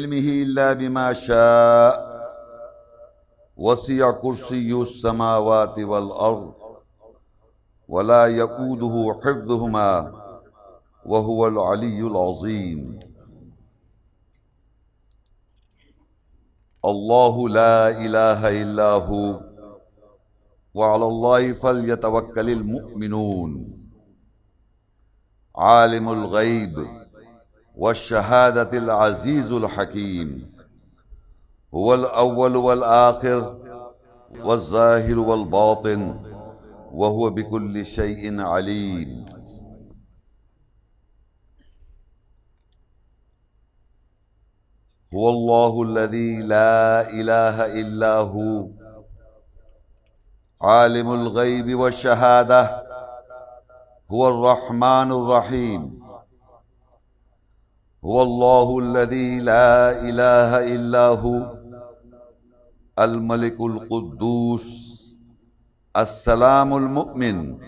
علمه إلا بما شاء وسع كرسي السماوات والأرض ولا يؤوده حفظهما وهو العلي العظيم. الله لا إله إلا هو وعلى الله فليتوكل المؤمنون. عالم الغيب والشهادة العزيز الحكيم هو الأول والآخر والظاهر والباطن وهو بكل شيء عليم. هو الله الذي لا إله إلا هو عالم الغيب والشهادة هو الرحمن الرحيم. هو الله الذي لا إله إلا هو الملك القدوس السلام المؤمن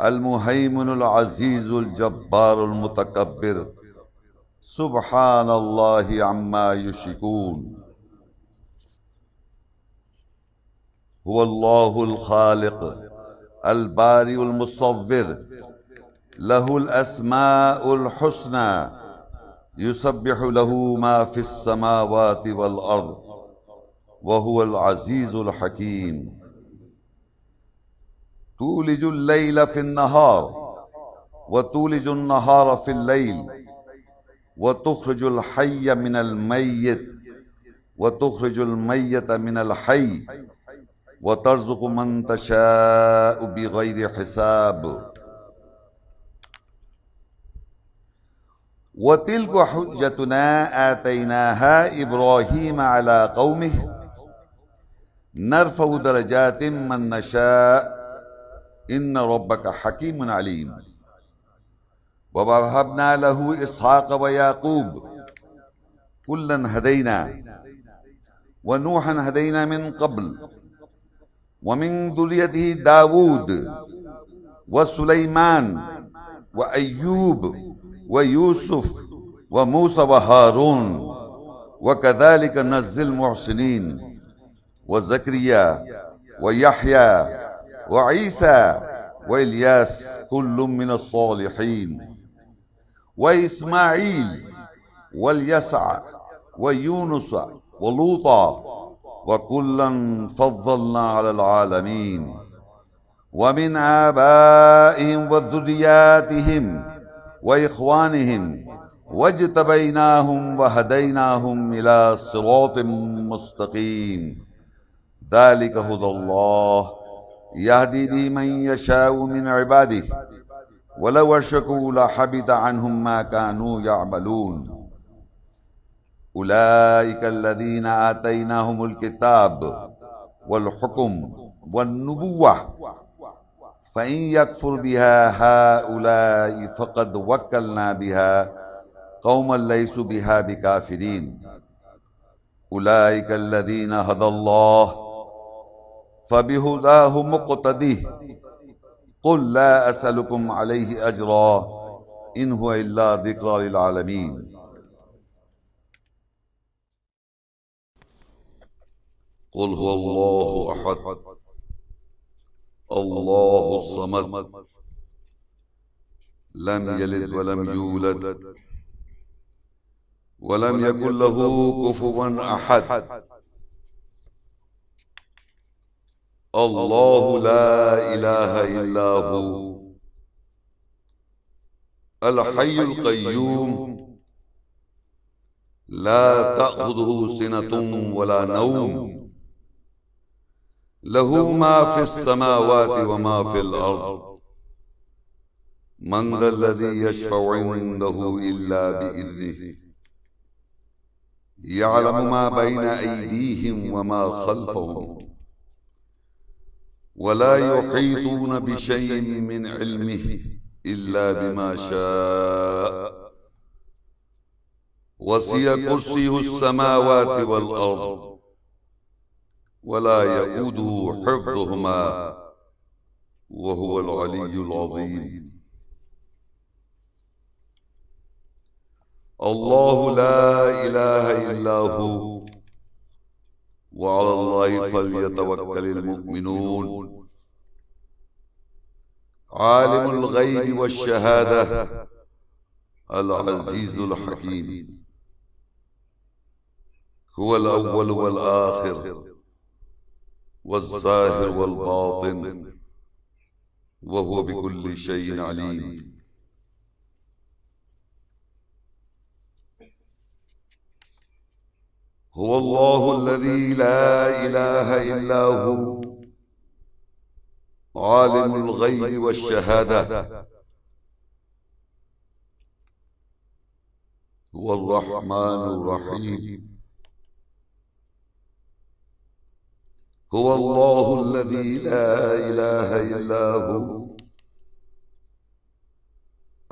المهيمن العزيز الجبار المتكبر سبحان الله عما يشركون. هو الله الخالق البارئ المصور له الأسماء الحسنى يسبح له ما في السماوات والأرض وهو العزيز الحكيم. تولج الليل في النهار وتولج النهار في الليل وتخرج الحي من الميت وتخرج الميت من الحي وترزق من تشاء بغير حساب. وَتِلْكَ حُجَّتُنَا آتَيْنَاهَا إِبْرَاهِيمَ عَلَى قَوْمِهِ نَرْفَعُ دَرَجَاتٍ مَّن نَّشَاءُ إِنَّ رَبَّكَ حَكِيمٌ عَلِيمٌ. وَوَهَبْنَا لَهُ إِسْحَاقَ وَيَعْقُوبَ كُلًّا هَدَيْنَا وَنُوحًا هَدَيْنَا مِن قَبْلُ وَمِن ذُرِّيَّتِهِ دَاوُودَ وَسُلَيْمَانَ وَأَيُّوبَ ويوسف وموسى وهارون وكذلك نجزي المحسنين وزكريا ويحيى وعيسى وإلياس كل من الصالحين وإسماعيل واليسع ويونس ولوطا وكلا فضلنا على العالمين ومن آبائهم وذرياتهم وإخوانهم واجتبيناهم وهديناهم إلى صراط مستقيم. ذلك هدى الله يهدي به من يشاء من عباده ولو أشركوا لحبط عنهم ما كانوا يعملون. أولئك الذين آتيناهم الكتاب والحكم والنبوة فإن يكفر بها هؤلاء فقد وكلنا بها قوما ليسوا بها بكافرين. أولئك الذين هدى الله فبهداه مقتدي قل لا أسألكم عليه أجرا إن هو إلا ذكرى للعالمين. قل هو الله أحد الله الصمد لم يلد ولم يولد ولم يكن له كفوا أحد. الله لا إله إلا هو الحي القيوم لا تأخذه سنة ولا نوم له ما في السماوات وما في الأرض من ذا الذي يشفع عنده إلا بإذنه يعلم ما بين أيديهم وما خلفهم ولا يحيطون بشيء من علمه إلا بما شاء وسع كرسيه السماوات والأرض ولا يؤوده حفظهما وهو العلي العظيم. الله لا إله إلا هو وعلى الله فليتوكل المؤمنون عالم الغيب والشهادة العزيز الحكيم هو الأول والآخر والظاهر والباطن وهو بكل شيء عليم. هو الله الذي لا إله إلا هو عالم الغيب والشهادة هو الرحمن الرحيم. هو الله الذي لا إله إلا هو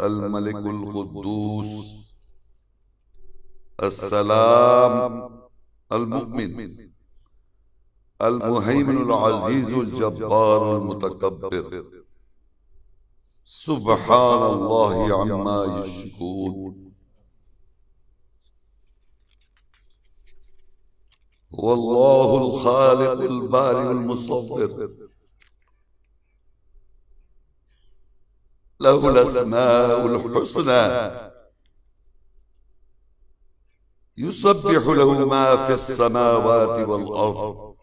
الملك القدوس السلام المؤمن المهيمن العزيز الجبار المتكبر سبحان الله عما يشركون. هو الله الخالق البارئ المصور له الأسماء الحسنى يسبح له ما في السماوات والأرض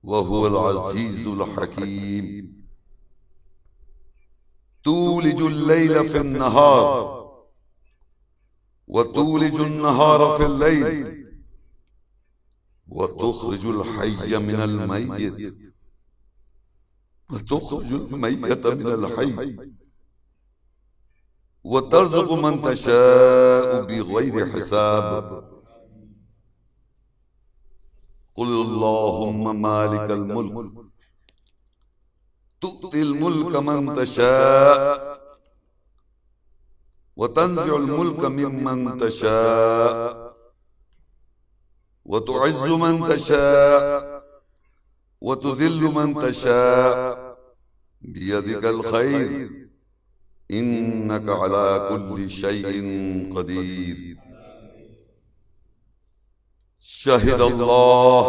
وهو العزيز الحكيم. تولج الليل في النهار وتولج النهار في الليل وتخرج الحي من الميت وتخرج الميت من الحي وترزق من تشاء بغير حساب. قل اللهم مالك الملك تؤتي الملك من تشاء وتنزع الملك ممن تشاء وتعز من تشاء وتذل من تشاء بيدك الخير إنك على كل شيء قدير. شهد الله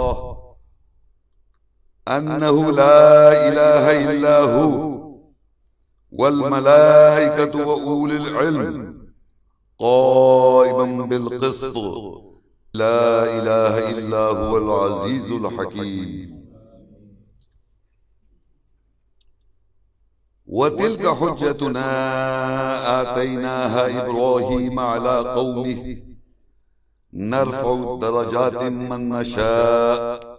أنه لا إله إلا هو والملائكة وأولي العلم قائما بالقسط لا إله إلا هو العزيز الحكيم. وتلك حجتنا آتيناها إبراهيم على قومه نرفع درجات من نشاء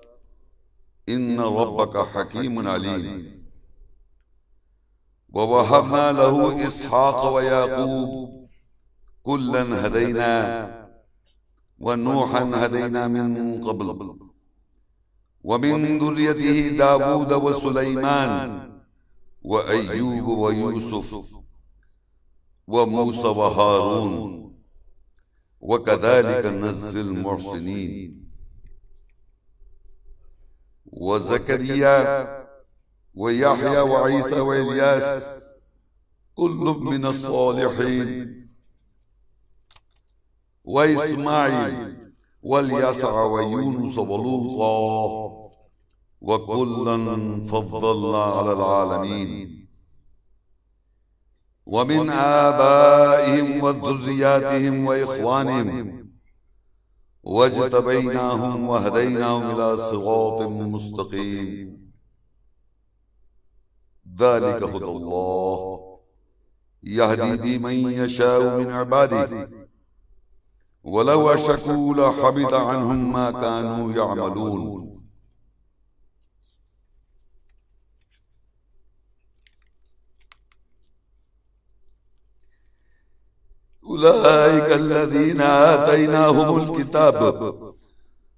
إن ربك حكيم عليم. ووهبنا له إسحاق ويعقوب كلا هدينا ونوحا هدينا من قبل ومن ذريته داود وسليمان وأيوب ويوسف وموسى وهارون وكذلك نجزي المحسنين. وزكريا ويحيى وعيسى وإلياس كل من الصالحين وإسماعيل واليسع ويونس ولوطا وكلا فضلنا على العالمين. ومن آبائهم وذرياتهم وإخوانهم واجتبيناهم وهديناهم إلى صراط مستقيم. ذلك هدى الله يهدي بمن يشاء من عباده ولو أشركوا لحبط عنهم ما كانوا يعملون. أولئك الذين آتيناهم الكتاب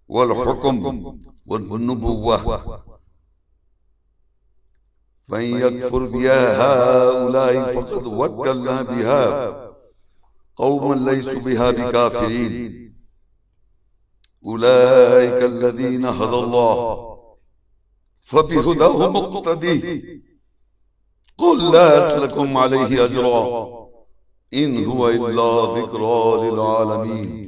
والحكم والنبوة فإن يكفر بها هؤلاء فقد وكلنا بها قوما ليسوا بها بكافرين. أولئك الذين هدى الله فبهداه مقتدي قل لا أسألكم عليه أجرا إن هو إلا ذكرى للعالمين.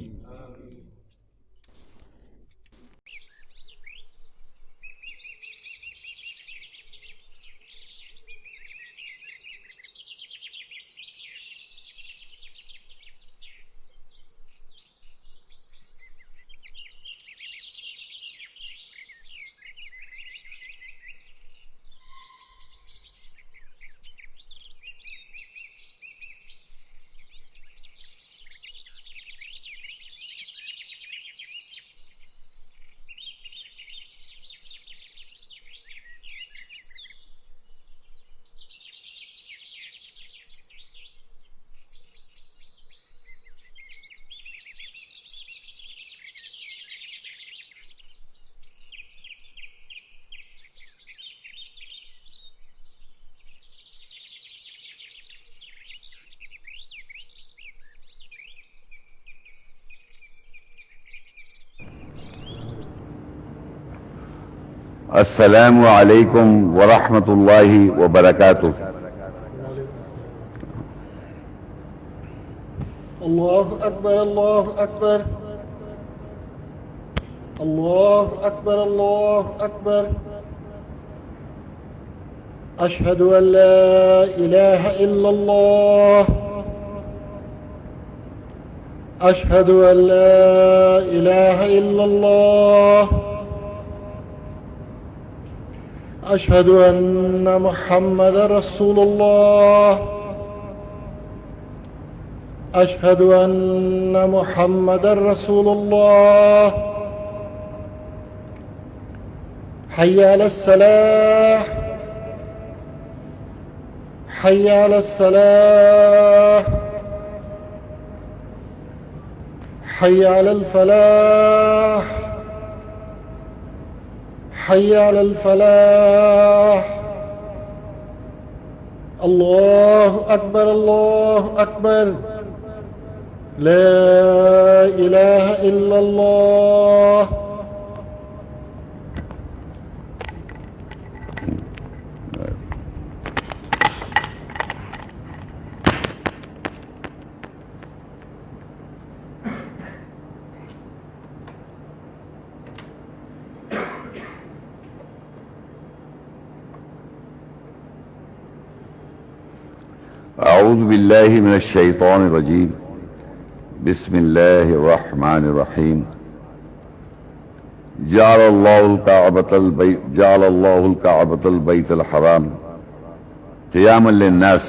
السلام علیکم ورحمۃ اللہ وبرکاتہ۔ اللہ اکبر اللہ اکبر اللہ اکبر اللہ اکبر اشہد ان لا الہ الا اللہ اشہد ان لا الہ الا اللہ اشہد ان محمد رسول اللہ اشہد ان محمد رسول اللہ حی علی الصلاۃ حی علی الصلاۃ حی علی الفلاح حی علی الفلاح اللہ اکبر لا الہ الا اللہ۔ اعوذ باللہ من الشیطان الرجیم، بسم اللہ الرحمن الرحیم۔ جعل اللہ الکعبۃ البیت الحرام قیاما للناس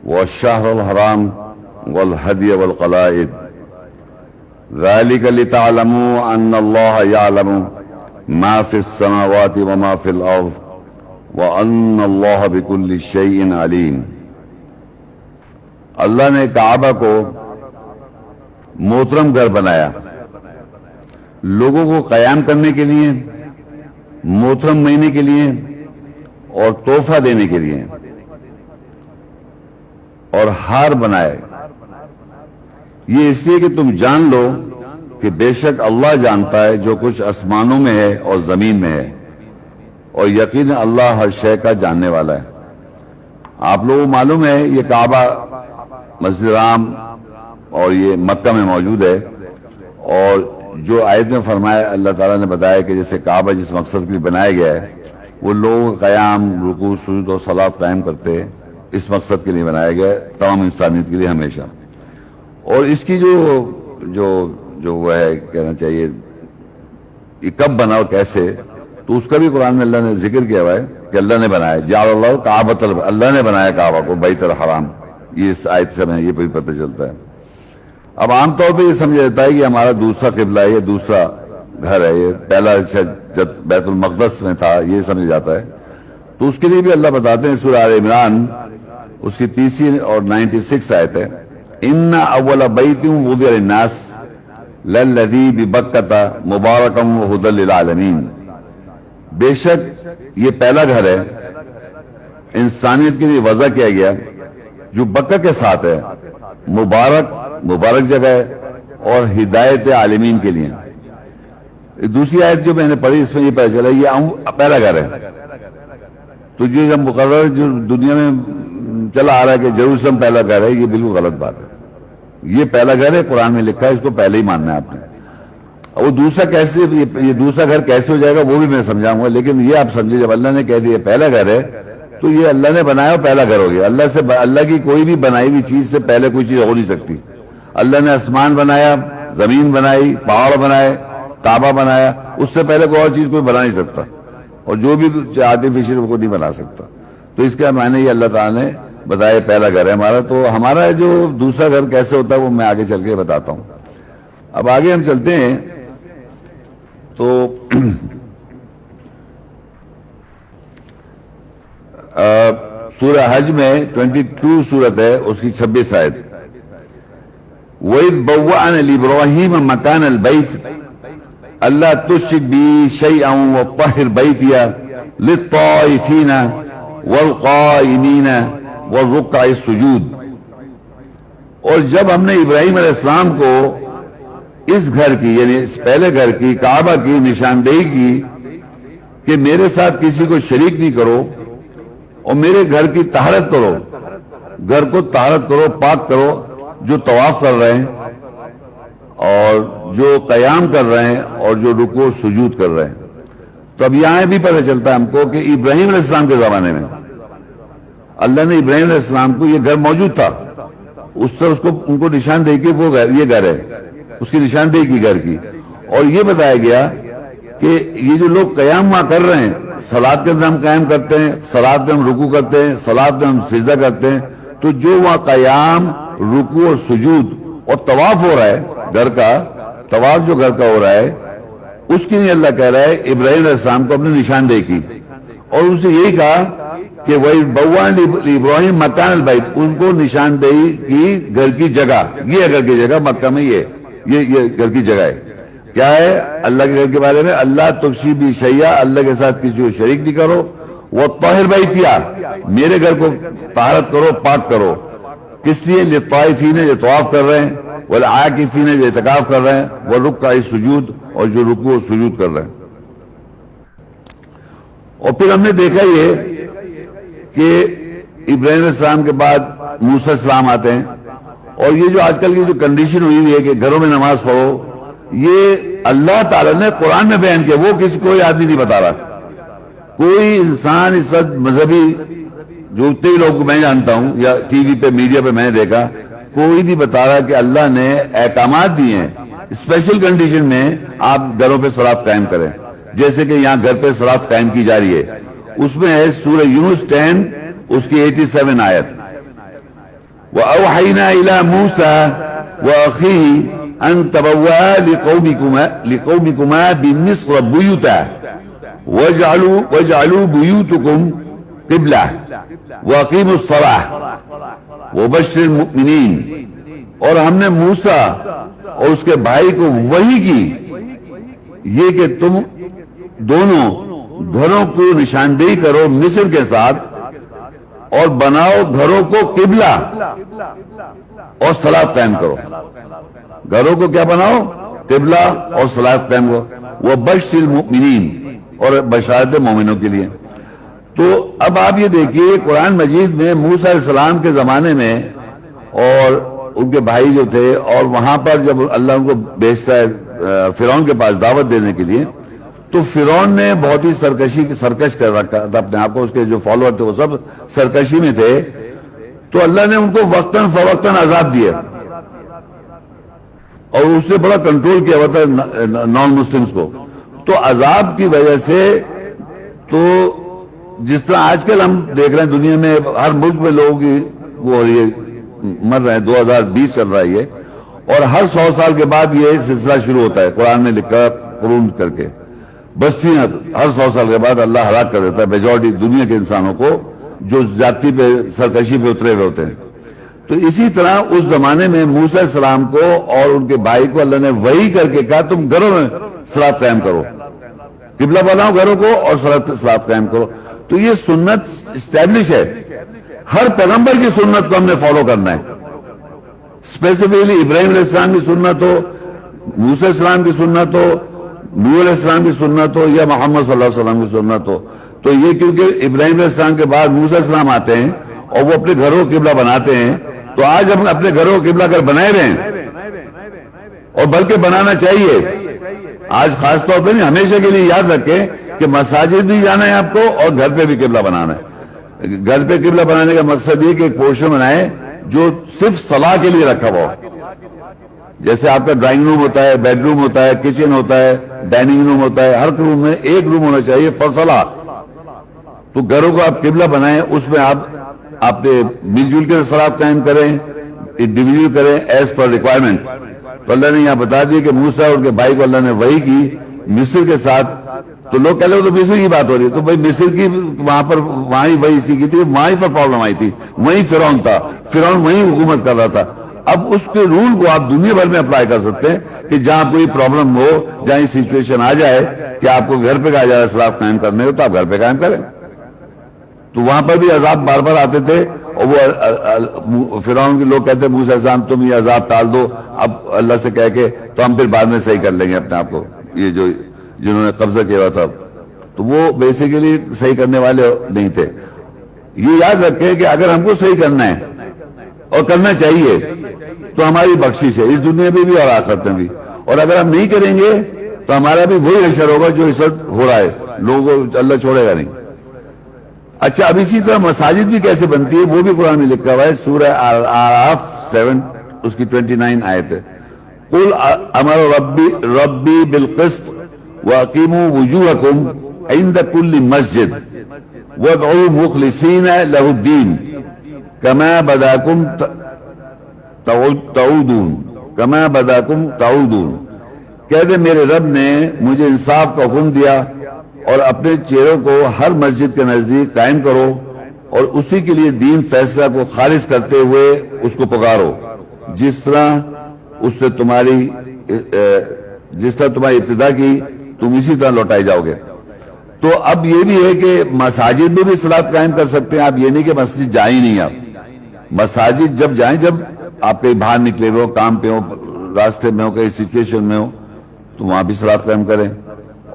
والشہر الحرام والہدی والقلائد ذلک لتعلموا ان اللہ یعلم ما فی السماوات وما فی الارض وَأَنَّ اللَّهَ بِكُلِّ شَيْءٍ عَلِيمٌ۔ اللہ نے کعبہ کو محترم گھر بنایا، لوگوں کو قیام کرنے کے لیے، محترم مہینے کے لیے اور تحفہ دینے کے لیے، اور ہار بنائے۔ یہ اس لیے کہ تم جان لو کہ بے شک اللہ جانتا ہے جو کچھ آسمانوں میں ہے اور زمین میں ہے، اور یقین اللہ ہر شے کا جاننے والا ہے۔ آپ لوگوں کو معلوم ہے یہ کعبہ مسجد حرام اور یہ مکہ میں موجود ہے، اور جو آیت میں فرمایا، اللہ تعالیٰ نے بتایا کہ جیسے کعبہ جس مقصد کے لیے بنایا گیا ہے، وہ لوگ قیام، رکوع، سجود اور صلاۃ قائم کرتے ہیں، اس مقصد کے لیے بنایا گیا ہے، تمام انسانیت کے لیے ہمیشہ۔ اور اس کی جو وہ ہے کہنا چاہیے یہ کب بنا اور کیسے، تو اس کا بھی قرآن میں اللہ نے ذکر کیا ہوا ہے کہ اللہ نے بنایا، جعل اللہ کعبۃ، اللہ نے بنایا کعبہ کو بیت الحرام۔ یہ اس آیت سے ہمیں یہ بھی پتہ چلتا ہے۔ اب عام طور پہ یہ سمجھا جاتا ہے کہ ہمارا دوسرا قبلہ ہے، یہ دوسرا گھر ہے، یہ پہلا جب بیت المقدس میں تھا یہ سمجھا جاتا ہے۔ تو اس کے لیے بھی اللہ بتاتے ہیں سورہ آل عمران اس کی 30 اور 96 آیت ہے، ان اول بیت وضع للناس للذی ببکۃ مبارکا وہدی للعالمین۔ بے شک یہ پہلا گھر ہے انسانیت کے لیے وضع کیا گیا جو بکہ کے ساتھ ہے، مبارک جگہ ہے اور ہدایت عالمین کے لیے۔ دوسری آیت جو میں نے پڑھی اس میں یہ پتہ چلا یہ پہلا گھر ہے۔ تو جو جب مقرر جو دنیا میں چلا آ رہا ہے کہ جیروسلم پہلا گھر ہے، یہ بالکل غلط بات ہے. یہ پہلا گھر ہے، قرآن میں لکھا ہے، اس کو پہلے ہی ماننا ہے آپ نے. وہ دوسرا کیسے، یہ دوسرا گھر کیسے ہو جائے گا وہ بھی میں سمجھاؤں گا، لیکن یہ آپ سمجھے جب اللہ نے کہہ دیا پہلا گھر ہے تو یہ اللہ نے بنایا اور پہلا گھر ہو گیا. اللہ کی کوئی بھی بنائی ہوئی چیز سے پہلے کوئی چیز ہو نہیں سکتی. اللہ نے آسمان بنایا، زمین بنائی، پہاڑ بنائے، کعبہ بنایا، اس سے پہلے کوئی اور چیز کوئی بنا نہیں سکتا، اور جو بھی آرٹیفیشل وہ کو نہیں بنا سکتا. تو اس کا معنی یہ اللہ تعالیٰ نے بتایا پہلا گھر ہے ہمارا. تو ہمارا جو دوسرا گھر کیسے ہوتا ہے وہ میں آگے چل کے بتاتا ہوں. اب آگے ہم چلتے ہیں تو سورہ حج میں 22 سورت ہے، اس کی 26 آیت. وَإِذْ بَوَّأْنَا لِإِبْرَاهِيمَ مَكَانَ الْبَيْتِ أَلَّا تُشْرِكْ بِي شَيْئًا وَطَّهِّرْ بَيْتِيَ لِلطَّائِفِينَ وَالْقَائِمِينَ وَالرُّكَّعِ السُّجُودِ. اور جب ہم نے ابراہیم علیہ السلام کو اس گھر کی یعنی اس پہلے گھر کی کعبہ کی نشاندہی کی کہ میرے ساتھ کسی کو شریک نہیں کرو اور میرے گھر کی طہارت کرو، گھر کو طہارت کرو، پاک کرو، جو طواف کر رہے ہیں اور جو قیام کر رہے ہیں اور جو رکوع سجود کر رہے ہیں. تو اب یہاں بھی پتہ چلتا ہے ہم کو کہ ابراہیم علیہ السلام کے زمانے میں اللہ نے ابراہیم علیہ السلام کو یہ گھر موجود تھا، اس طرح ان کو نشاندہی کی وہ گھر، یہ گھر ہے، اس کی نشاندہی کی گھر کی. اور یہ بتایا گیا کہ یہ جو لوگ قیام وہاں کر رہے ہیں، صلاۃ کے اندر ہم قیام کرتے ہیں، صلاۃ میں ہم رکوع کرتے ہیں، صلاۃ میں ہم سجدہ کرتے ہیں، تو جو وہاں قیام، رکوع اور سجود اور طواف ہو رہا ہے، گھر کا طواف جو گھر کا ہو رہا ہے، اس کی نہیں اللہ کہہ رہا ہے ابراہیم علیہ السلام کو اپنے نشاندہی کی. اور ان سے یہی کہا کہ وَإِذْ بَوَّأْنَا لِإِبْرَاهِيمَ مَكَانَ الْبَيْتِ، ان کو نشاندہی کی گھر کی جگہ، یہ ہے گھر کی جگہ، مکہ میں یہ گھر کی جگہ ہے. کیا ہے اللہ کے گھر کے بارے میں؟ اللہ تشرک بی شیئا، اللہ کے ساتھ کسی کو شریک نہیں کرو، وَطَّهِرْ بَيْتِیَ، میرے گھر کو طہارت کرو، پاک کرو. کس لیے؟ للطائفین، جو طواف کر رہے ہیں، والعاکفین، جو اعتکاف کر رہے ہیں، والرکع السجود، اور جو رکوع و سجود کر رہے ہیں. اور پھر ہم نے دیکھا یہ کہ ابراہیم علیہ السلام کے بعد موسیٰ علیہ السلام آتے ہیں، اور یہ جو آج کل کی جو کنڈیشن ہوئی ہے کہ گھروں میں نماز پڑھو، یہ اللہ تعالیٰ نے قرآن میں بیان کیا، وہ کسی کوئی آدمی نہیں بتا رہا. کوئی انسان اس وقت مذہبی، جو اتنے لوگ میں جانتا ہوں یا ٹی وی پہ میڈیا پہ میں نے دیکھا، کوئی نہیں بتا رہا کہ اللہ نے احکامات دیے ہیں اسپیشل کنڈیشن میں آپ گھروں پہ صلاۃ قائم کریں. جیسے کہ یہاں گھر پہ صلاۃ قائم کی جا رہی ہے، اس میں ہے سورہ یونس 10 اس کی 87 آیت. وَأَوْحَيْنَا إِلَى مُوسَى وَأَخِيهِ أَن تَبَوَّآ لِقَوْمِكُمَا بِمِصْرَ بُيُوتًا وَاجْعَلُوا بُيُوتَكُمْ قِبْلَةً وَأَقِیمُوا الصَّلَاةَ وَبَشِّرِ الْمُؤْمِنِینَ. اور ہم نے موسیٰ اور اس کے بھائی کو وحی کی یہ کہ تم دونوں گھروں کو نشاندہی کرو مصر کے ساتھ، اور بناؤ گھروں کو قبلہ اور صلاۃ قائم کرو. گھروں کو کیا بناؤ؟ قبلہ اور صلاۃ قائم کرو. وَبَشِّرِ الْمُؤْمِنِینَ، اور بشارت مومنوں کے لیے. تو اب آپ یہ دیکھیے قرآن مجید میں موسیٰ علیہ السلام کے زمانے میں اور ان کے بھائی جو تھے، اور وہاں پر جب اللہ ان کو بھیجتا ہے فرعون کے پاس دعوت دینے کے لیے، تو فرعون نے بہت ہی سرکش کر رکھا تھا اپنے آپ کو، اس کے جو فالوور تھے وہ سب سرکشی میں تھے. تو اللہ نے ان کو وقتاً فوقتاً عذاب دیے، اور اس نے بڑا کنٹرول کیا ہوا تھا نان مسلمز کو. تو عذاب کی وجہ سے، تو جس طرح آج کل ہم دیکھ رہے ہیں دنیا میں ہر ملک میں لوگوں کی وہ مر رہے ہیں، 2020 چل رہا ہے یہ، اور ہر 100 سال کے بعد یہ سلسلہ شروع ہوتا ہے. قرآن میں لکھا قرون کر کے بستیاں ہر 100 سال کے بعد اللہ ہلاک کر دیتا ہے میجورٹی دنیا کے انسانوں کو جو ذاتی پہ سرکشی پہ اترے ہوئے ہوتے ہیں. تو اسی طرح اس زمانے میں موسیٰ علیہ السلام کو اور ان کے بھائی کو اللہ نے وحی کر کے کہا تم گھروں میں صلاۃ قائم کرو، قبلہ بناؤ گھروں کو اور صلاۃ قائم کرو. تو یہ سنت اسٹیبلش ہے، ہر پیغمبر کی سنت کو ہم نے فالو کرنا ہے. اسپیسیفکلی ابراہیم علیہ السلام کی سنت ہو، موسیٰ علیہ السلام کی سنت ہو، نوح علیہ السلام کی سنت ہو، یا محمد صلی اللہ علیہ وسلم کی سنت ہو. تو یہ کیونکہ ابراہیم علیہ السلام کے بعد موسیٰ علیہ السلام آتے ہیں، اور وہ اپنے گھروں کو قبلہ بناتے ہیں، تو آج ہم اپنے گھروں کو قبلہ اگر بنائے رہے ہیں، اور بلکہ بنانا چاہیے، آج خاص طور پہ نہیں، ہمیشہ کے لیے یاد رکھیں کہ مساجد بھی جانا ہے آپ کو اور گھر پہ بھی قبلہ بنانا ہے۔ گھر پہ قبلہ بنانے کا مقصد یہ کہ ایک پورشن بنائے جو صرف صلاح کے لیے رکھا ہوا ہو، جیسے آپ کا ڈرائنگ روم ہوتا ہے، بیڈ روم ہوتا ہے، کچن ہوتا ہے، ڈائننگ روم ہوتا ہے، ہر روم میں ایک روم ہونا چاہیے فصلہ۔ تو گھروں کو آپ قبلہ بنائیں، اس میں آپ مل جل کے صلاۃ قائم کریں، ڈویژن کریں ایز پر ریکوائرمنٹ۔ تو اللہ نے یہاں بتا دیا کہ موسیٰ اور ان کے بھائی کو اللہ نے وحی کی مصر کے ساتھ، تو لوگ کہہ لیں تو مصر کی بات ہو رہی ہے، تو بھائی مصر کی وہاں ہی وحی سیکھی تھی، وہاں ہی پر پرابلم آئی تھی، وہیں فرعون تھا، فرعون وہیں حکومت کر رہا تھا۔ اب اس کے رول کو آپ دنیا بھر میں اپلائی کر سکتے ہیں کہ جہاں کوئی پرابلم ہو، جہاں سچویشن آ جائے کہ آپ کو گھر پہ کہا جائے صلاۃ قائم کرنے ہو، تو آپ گھر پہ قائم کریں۔ تو وہاں پر بھی عذاب بار بار آتے تھے، اور وہ فرعون کے لوگ کہتے ہیں موسیٰ السلام تم یہ عذاب ٹال دو، اب اللہ سے کہہ کے تو ہم پھر بعد میں صحیح کر لیں گے اپنے آپ کو، یہ جو جنہوں نے قبضہ کیا ہوا تھا، تو وہ بیسیکلی صحیح کرنے والے نہیں تھے۔ یہ یاد رکھیں کہ اگر ہم کو صحیح کرنا ہے اور کرنا چاہیے تو ہماری بخشش ہے اس دنیا میں بھی اور آخرت میں بھی، اور اگر ہم نہیں کریں گے تو ہمارا بھی وہی حشر ہوگا جو اس وقت ہو رہا ہے، لوگوں کو اللہ چھوڑے گا نہیں۔ اچھا، اب اسی طرح مساجد بھی کیسے بنتی ہے وہ بھی قرآن میں لکھا ہوا ہے، سورہ اعراف 7 اس کی 29 آیت ہے۔ قل امر ربی بالقسط واقیموا وجوہکم عند کل مسجد وادعوا مخلصین لہ الدین کما بداکم تعودون۔ کہتے میرے رب نے مجھے انصاف کا حکم دیا اور اپنے چہروں کو ہر مسجد کے نزدیک قائم کرو اور اسی کے لیے دین فیصلہ کو خالص کرتے ہوئے اس کو پکارو، جس طرح تمہاری ابتدا کی تم اسی طرح لوٹائے جاؤ گے۔ تو اب یہ بھی ہے کہ مساجد میں بھی صلاۃ قائم کر سکتے ہیں آپ، یہ نہیں کہ مسجد جائیں ہی نہیں، آپ مساجد جب جائیں جب آپ کہیں باہر نکلے ہوئے ہو، کام پہ ہو، راستے میں ہو، کہیں سچویشن میں ہو، تو وہاں بھی صلاۃ قائم کریں،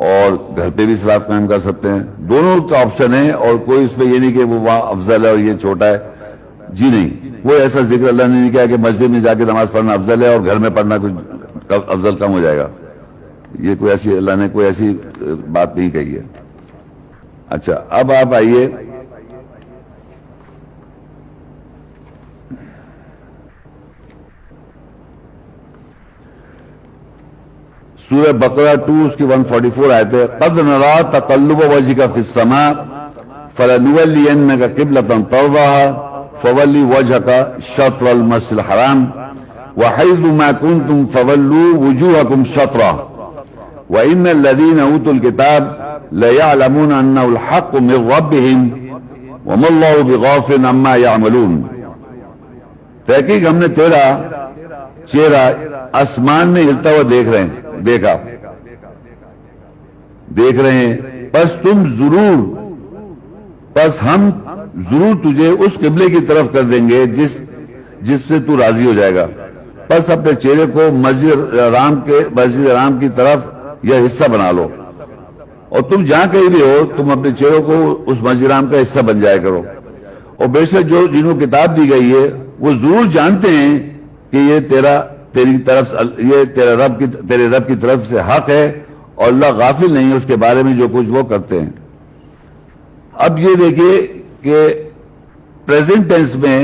اور گھر پہ بھی صلاۃ قائم کر سکتے ہیں، دونوں کا آپشن ہے، اور کوئی اس پہ یہ نہیں کہ وہ وہاں افضل ہے اور یہ چھوٹا ہے، جی نہیں، وہ ایسا ذکر اللہ نے نہیں کیا کہ مسجد میں جا کے نماز پڑھنا افضل ہے اور گھر میں پڑھنا کچھ افضل کم ہو جائے گا، یہ کوئی ایسی اللہ نے کوئی ایسی بات نہیں کہی ہے۔ اچھا، اب آپ آئیے سورہ بقرہ 2 اس کی 144 آیت ہے۔ قد نرى تقلب وجهك في السماء فلنولينك قبلة ترضاها فول وجهك شطر المسجد الحرام وحيث ما كنتم فولوا وجوهكم شطره وإن الذين أوتوا الكتاب ليعلمون أنه الحق من ربهم وما الله بغافل عما يعملون۔ تحقیق ہم نے تیرا چہرہ آسمان میں ہلتا ہوا دیکھ رہے ہیں، پس ہم ضرور تجھے اس قبلے کی طرف کر دیں گے جس سے تو راضی ہو جائے گا، پس اپنے چہرے کو مسجد حرام کی طرف یہ حصہ بنا لو، اور تم جہاں کہیں بھی ہو تم اپنے چہروں کو اس مسجد حرام کا حصہ بن جایا کرو، اور بے شک جنہوں کتاب دی گئی ہے وہ ضرور جانتے ہیں کہ یہ تیرے رب کی طرف سے حق ہے، اور اللہ غافل نہیں ہے اس کے بارے میں جو کچھ وہ کرتے ہیں۔ اب یہ دیکھیے کہ پریزنٹ ٹینس میں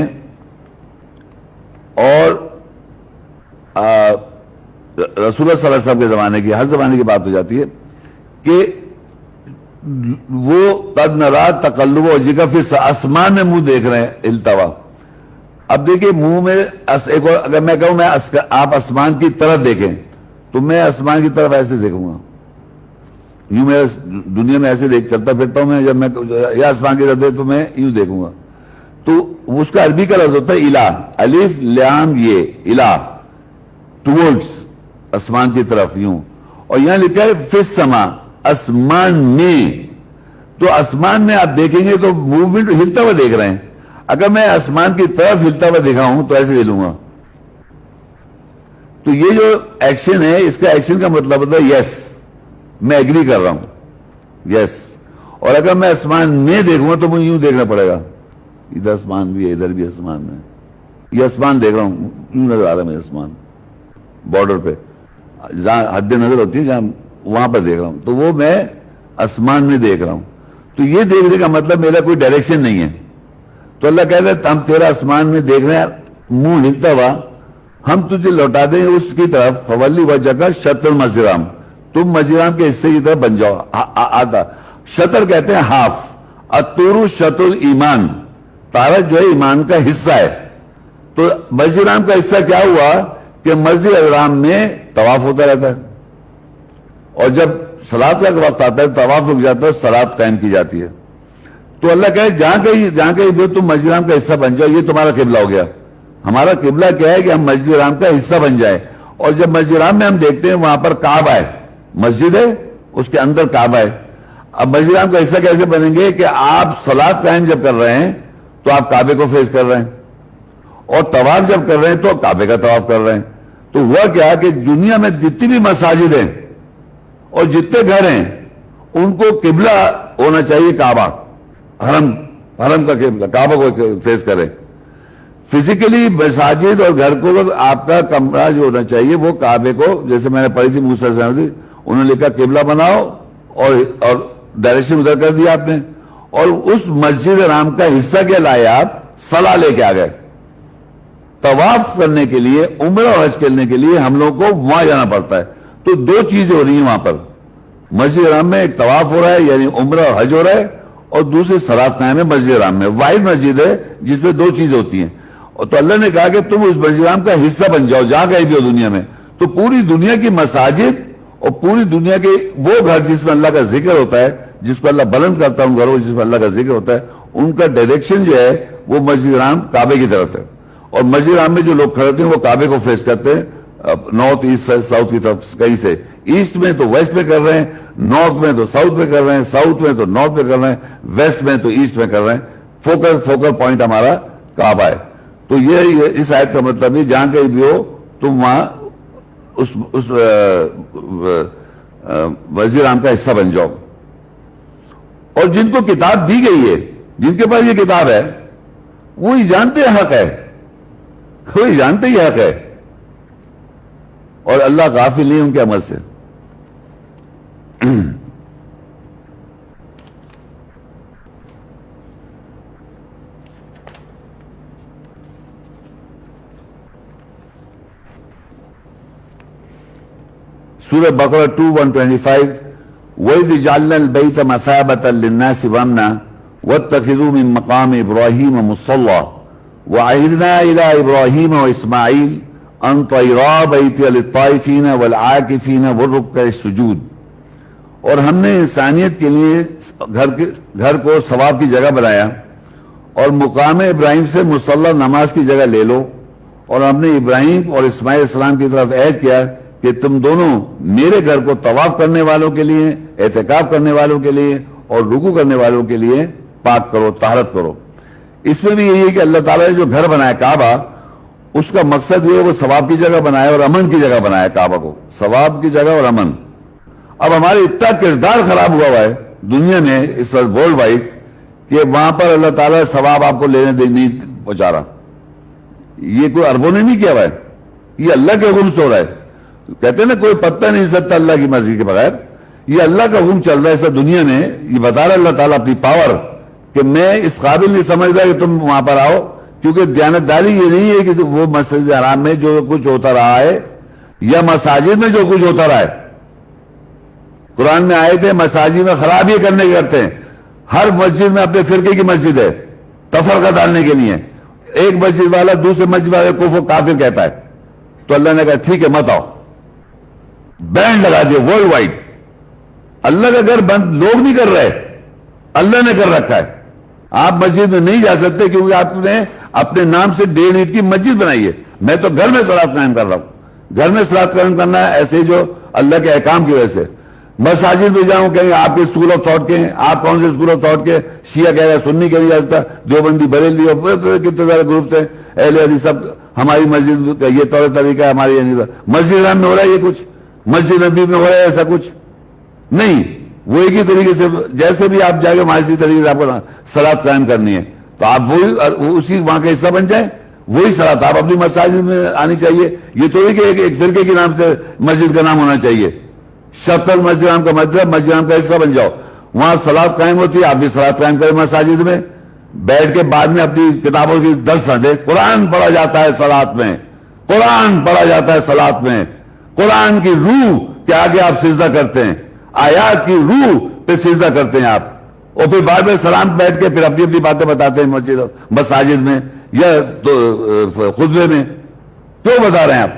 اور رسول اللہ صلی اللہ علیہ وسلم کے زمانے کی، ہر زمانے کی بات ہو جاتی ہے کہ وہ قد نرى تقلب وجهك في السماء، آسمان میں منہ دیکھ رہے ہیں ہلتا ہوا۔ اب دیکھیں منہ میں ایک اور اگر میں کہوں آپ آسمان کی طرف دیکھیں تو میں آسمان کی طرف ایسے دیکھوں گا، یوں میں دنیا میں ایسے چلتا پھرتا ہوں میں، جب میں یا آسمان کی طرف تو میں یوں دیکھوں گا، تو اس کا عربی کا لفظ ہوتا ہے الہ، الف لام یہ الہ، ٹورڈز آسمان کی طرف یوں، اور یہاں لکھا ہے فی السماء آسمان میں، تو آسمان میں آپ دیکھیں گے تو موومنٹ ہلتا ہوا دیکھ رہے ہیں، اگر میں آسمان کی طرف ہلتا ہوا دیکھا ہوں تو ایسے لوں گا، تو یہ جو ایکشن ہے اس کا ایکشن کا مطلب ہوتا ہے یس میں ایگری کر رہا ہوں، یس، اور اگر میں آسمان میں دیکھوں گا تو مجھے یوں دیکھنا پڑے گا، ادھر آسمان بھی ہے، ادھر بھی آسمان میں. یہ آسمان دیکھ رہا ہوں، کیوں نظر آ رہا ہے مجھے آسمان؟ بارڈر پہ جہاں حد نظر ہوتی ہے، جہاں وہاں پر دیکھ رہا ہوں، تو وہ میں آسمان میں دیکھ رہا ہوں. تو یہ دیکھنے کا مطلب میرا کوئی ڈائریکشن نہیں ہے. تو اللہ کہتا ہے ہم تیرا آسمان میں دیکھ رہے ہیں، منہ ہلتا ہوا، ہم تجھے لوٹا دیں اس کی طرف. فولی وجہ کا شطر مسجد الحرام، تم مسجد الحرام کے حصے کی طرف بن جاؤ. آدھا شطر کہتے ہیں ہاف. الطور شطر ایمان، تارا جو ہے ایمان کا حصہ ہے. تو مسجد الحرام کا حصہ کیا ہوا کہ مسجد الحرام میں طواف ہوتا رہتا ہے، اور جب صلاۃ کا وقت آتا ہے طواف رک جاتا ہے، صلاۃ قائم کی جاتی ہے. تو اللہ کہے جہاں کہیں بھی تم مسجد الحرام کا حصہ بن جاؤ، یہ تمہارا قبلہ ہو گیا. ہمارا قبلہ کیا ہے کہ ہم مسجد الحرام کا حصہ بن جائے. اور جب مسجد الحرام میں ہم دیکھتے ہیں وہاں پر کعبہ ہے، مسجد ہے اس کے اندر کعبہ ہے. اب مسجد الحرام کا حصہ کیسے بنیں گے کہ آپ صلاۃ قائم جب کر رہے ہیں تو آپ کعبے کو فیس کر رہے ہیں، اور طواف جب کر رہے ہیں تو کعبے کا طواف کر رہے ہیں. تو ہوا کیا کہ دنیا میں جتنی بھی مساجد ہیں اور جتنے گھر ہیں ان کو قبلہ ہونا چاہیے کعبہ، حرم کا قبلہ کعبہ کو فیس کرے. فزیکلی مساجد اور گھر کو آپ کا کمرہ جو ہونا چاہیے وہ کعبے کو، جیسے میں نے پڑھی تھی موسیٰ علیہ السلام سے، انہوں نے لکھا قبلہ بناؤ اور ڈائریکشن ادھر کر دیا آپ نے. اور اس مسجد حرام کا حصہ کیا لائے آپ؟ صلاح لے کے آ گئے. طواف کرنے کے لیے، عمرہ اور حج کرنے کے لیے ہم لوگوں کو وہاں جانا پڑتا ہے. تو دو چیزیں ہو رہی ہیں وہاں پر. مسجد حرام میں ایک طواف ہو رہا ہے یعنی عمرہ اور حج ہو رہا ہے، اور دوسری صلاۃ قائم ہے مسجد حرام میں. واحد مسجد ہے جس میں دو چیزیں ہوتی ہیں. اور تو اللہ نے کہا کہ تم اس مسجد حرام کا حصہ بن جاؤ جہاں کہیں بھی ہو دنیا میں. تو پوری دنیا کی مساجد اور پوری دنیا کے وہ گھر جس میں اللہ کا ذکر ہوتا ہے، جس کو اللہ بلند کرتا ہے، ان گھروں جس میں اللہ کا ذکر ہوتا ہے، ان کا ڈائریکشن جو ہے وہ مسجد حرام کعبے کی طرف ہے. اور مسجد حرام میں جو لوگ کھڑے ہوتے ہیں وہ کعبے کو فیس کرتے ہیں، نارتھ ایسٹ ویسٹ ساؤتھ کی طرف کہیں سے. ایسٹ میں تو ویسٹ میں کر رہے ہیں، نارتھ میں تو ساؤتھ میں کر رہے ہیں، ساؤتھ میں تو نارتھ میں کر رہے ہیں، ویسٹ میں تو ایسٹ میں کر رہے ہیں. فوکل پوائنٹ ہمارا کعبہ ہے. تو یہ اس آیت کا مطلب ہے جہاں کہیں بھی ہو تم وہاں اس مسجد حرام کا حصہ بن جاؤ. اور جن کو کتاب دی گئی ہے، جن کے پاس یہ کتاب ہے، وہی جانتے حق ہے، وہی جانتے ہی حق ہے، اور اللہ غافل نہیں ان کے عمل سے. سورہ بقرہ 2:125 وَإِذْ جَعَلْنَا الْبَيْتَ مَثَابَةً لِلنَّاسِ وَأَمْنًا وَاتَّخِذُوا مِن مَّقَامِ إِبْرَاهِيمَ مُصَلًّى وَعَهِدْنَا إِلَىٰ إِبْرَاهِيمَ وَإِسْمَاعِيلَ أَن طَهِّرَا بَيْتِيَ لِلطَّائِفِينَ وَالْعَاكِفِينَ وَالرُّكَّعِ السُّجُودِ. اور ہم نے انسانیت کے لیے گھر کو ثواب کی جگہ بنایا، اور مقام ابراہیم سے مصلی نماز کی جگہ لے لو. اور ہم نے ابراہیم اور اسماعیل السلام کی طرف عہد کیا کہ تم دونوں میرے گھر کو طواف کرنے والوں کے لیے، اعتکاف کرنے والوں کے لیے اور رکوع کرنے والوں کے لیے پاک کرو، طہارت کرو. اس میں بھی یہی ہے کہ اللہ تعالیٰ نے جو گھر بنایا کعبہ، اس کا مقصد یہ ہے وہ ثواب کی جگہ بنایا اور امن کی جگہ بنایا کعبہ کو، ثواب کی جگہ اور امن. اب ہمارے اتنا کردار خراب ہوا ہے دنیا میں اس وقت ورلڈ وائڈ کہ وہاں پر اللہ تعالیٰ ثواب آپ کو لینے نہیں پہنچا رہا. یہ کوئی اربوں نے نہیں کیا ہوا ہے، یہ اللہ کے حکم سے ہو رہا ہے. کہتے ہیں نا کوئی پتہ نہیں سکتا اللہ کی مرضی کے بغیر. یہ اللہ کا حکم چل رہا ہے اس دنیا میں. یہ بتا رہا اللہ تعالیٰ اپنی پاور کہ میں اس قابل نہیں سمجھتا کہ تم وہاں پر آؤ، کیونکہ دیانتداری یہ نہیں ہے کہ وہ مسجد حرام میں جو کچھ ہوتا رہا ہے یا مساجد میں جو کچھ ہوتا رہا ہے. قرآن میں آئے تھے مساجد میں خرابی کرنے کے کرتے ہیں. ہر مسجد میں اپنے فرقے کی مسجد ہے تفرقہ ڈالنے کے لیے. ایک مسجد والا دوسرے مسجد والے کو کافر کہتا ہے. تو اللہ نے کہا ٹھیک ہے مت آؤ، بینڈ لگا دیا ورلڈ وائڈ. اللہ کا گھر بند لوگ نہیں کر رہے، اللہ نے کر رکھا ہے. آپ مسجد میں نہیں جا سکتے کیونکہ آپ نے اپنے نام سے 1.5 اینٹ کی مسجد بنائی ہے. میں تو گھر میں صلاۃ قائم کر رہا ہوں. گھر میں صلاۃ قائم کرنا ہے ایسے جو اللہ کے احکام کی وجہ سے. مساجد میں جاؤں کہیں آپ کے اسکول آف تھاٹ کے ہیں، آپ کون سے اسکول آف تھاٹ کے؟ شیعہ کہہ رہا ہے، سنی کہہ رہا، دیوبندی بریلوی اور کتنے سارے گروپس ہیں، اہل حدیث سب. ہماری مسجد کا یہ طور طریقہ ہے، ہماری مسجد حرام میں ہو رہا ہے یہ کچھ، مسجد نبی میں ہو رہا ہے ایسا کچھ نہیں. وہ ایک ہی طریقے سے جیسے بھی آپ جائے گا اسی طریقے سے آپ کو صلاۃ قائم کرنی ہے. تو آپ وہی اسی وہاں کا حصہ بن جائیں, وہی صلاۃ آپ اپنی مساجد میں آنی چاہیے. یہ تو نہیں کہ ایک فرقے کے نام سے مسجد کا نام ہونا چاہیے. شرط المسجد نام کا مطلب مسجد نام کا حصہ بن جاؤ, وہاں صلاۃ قائم ہوتی ہے, آپ بھی صلاۃ قائم کریں مساجد میں, بیٹھ کے بعد میں اپنی کتابوں کی درس نہ دیں. قرآن پڑھا جاتا ہے صلاۃ میں, قرآن پڑھا جاتا ہے صلاۃ میں. قرآن کی روح کے آگے آپ سجدہ کرتے ہیں, آیات کی روح پہ سجدہ کرتے ہیں آپ, اور پھر بعد میں سلام بیٹھ کے پھر اپنی اپنی باتیں بتاتے ہیں مساجد میں یا خطبے میں. کیوں بتا رہے ہیں آپ؟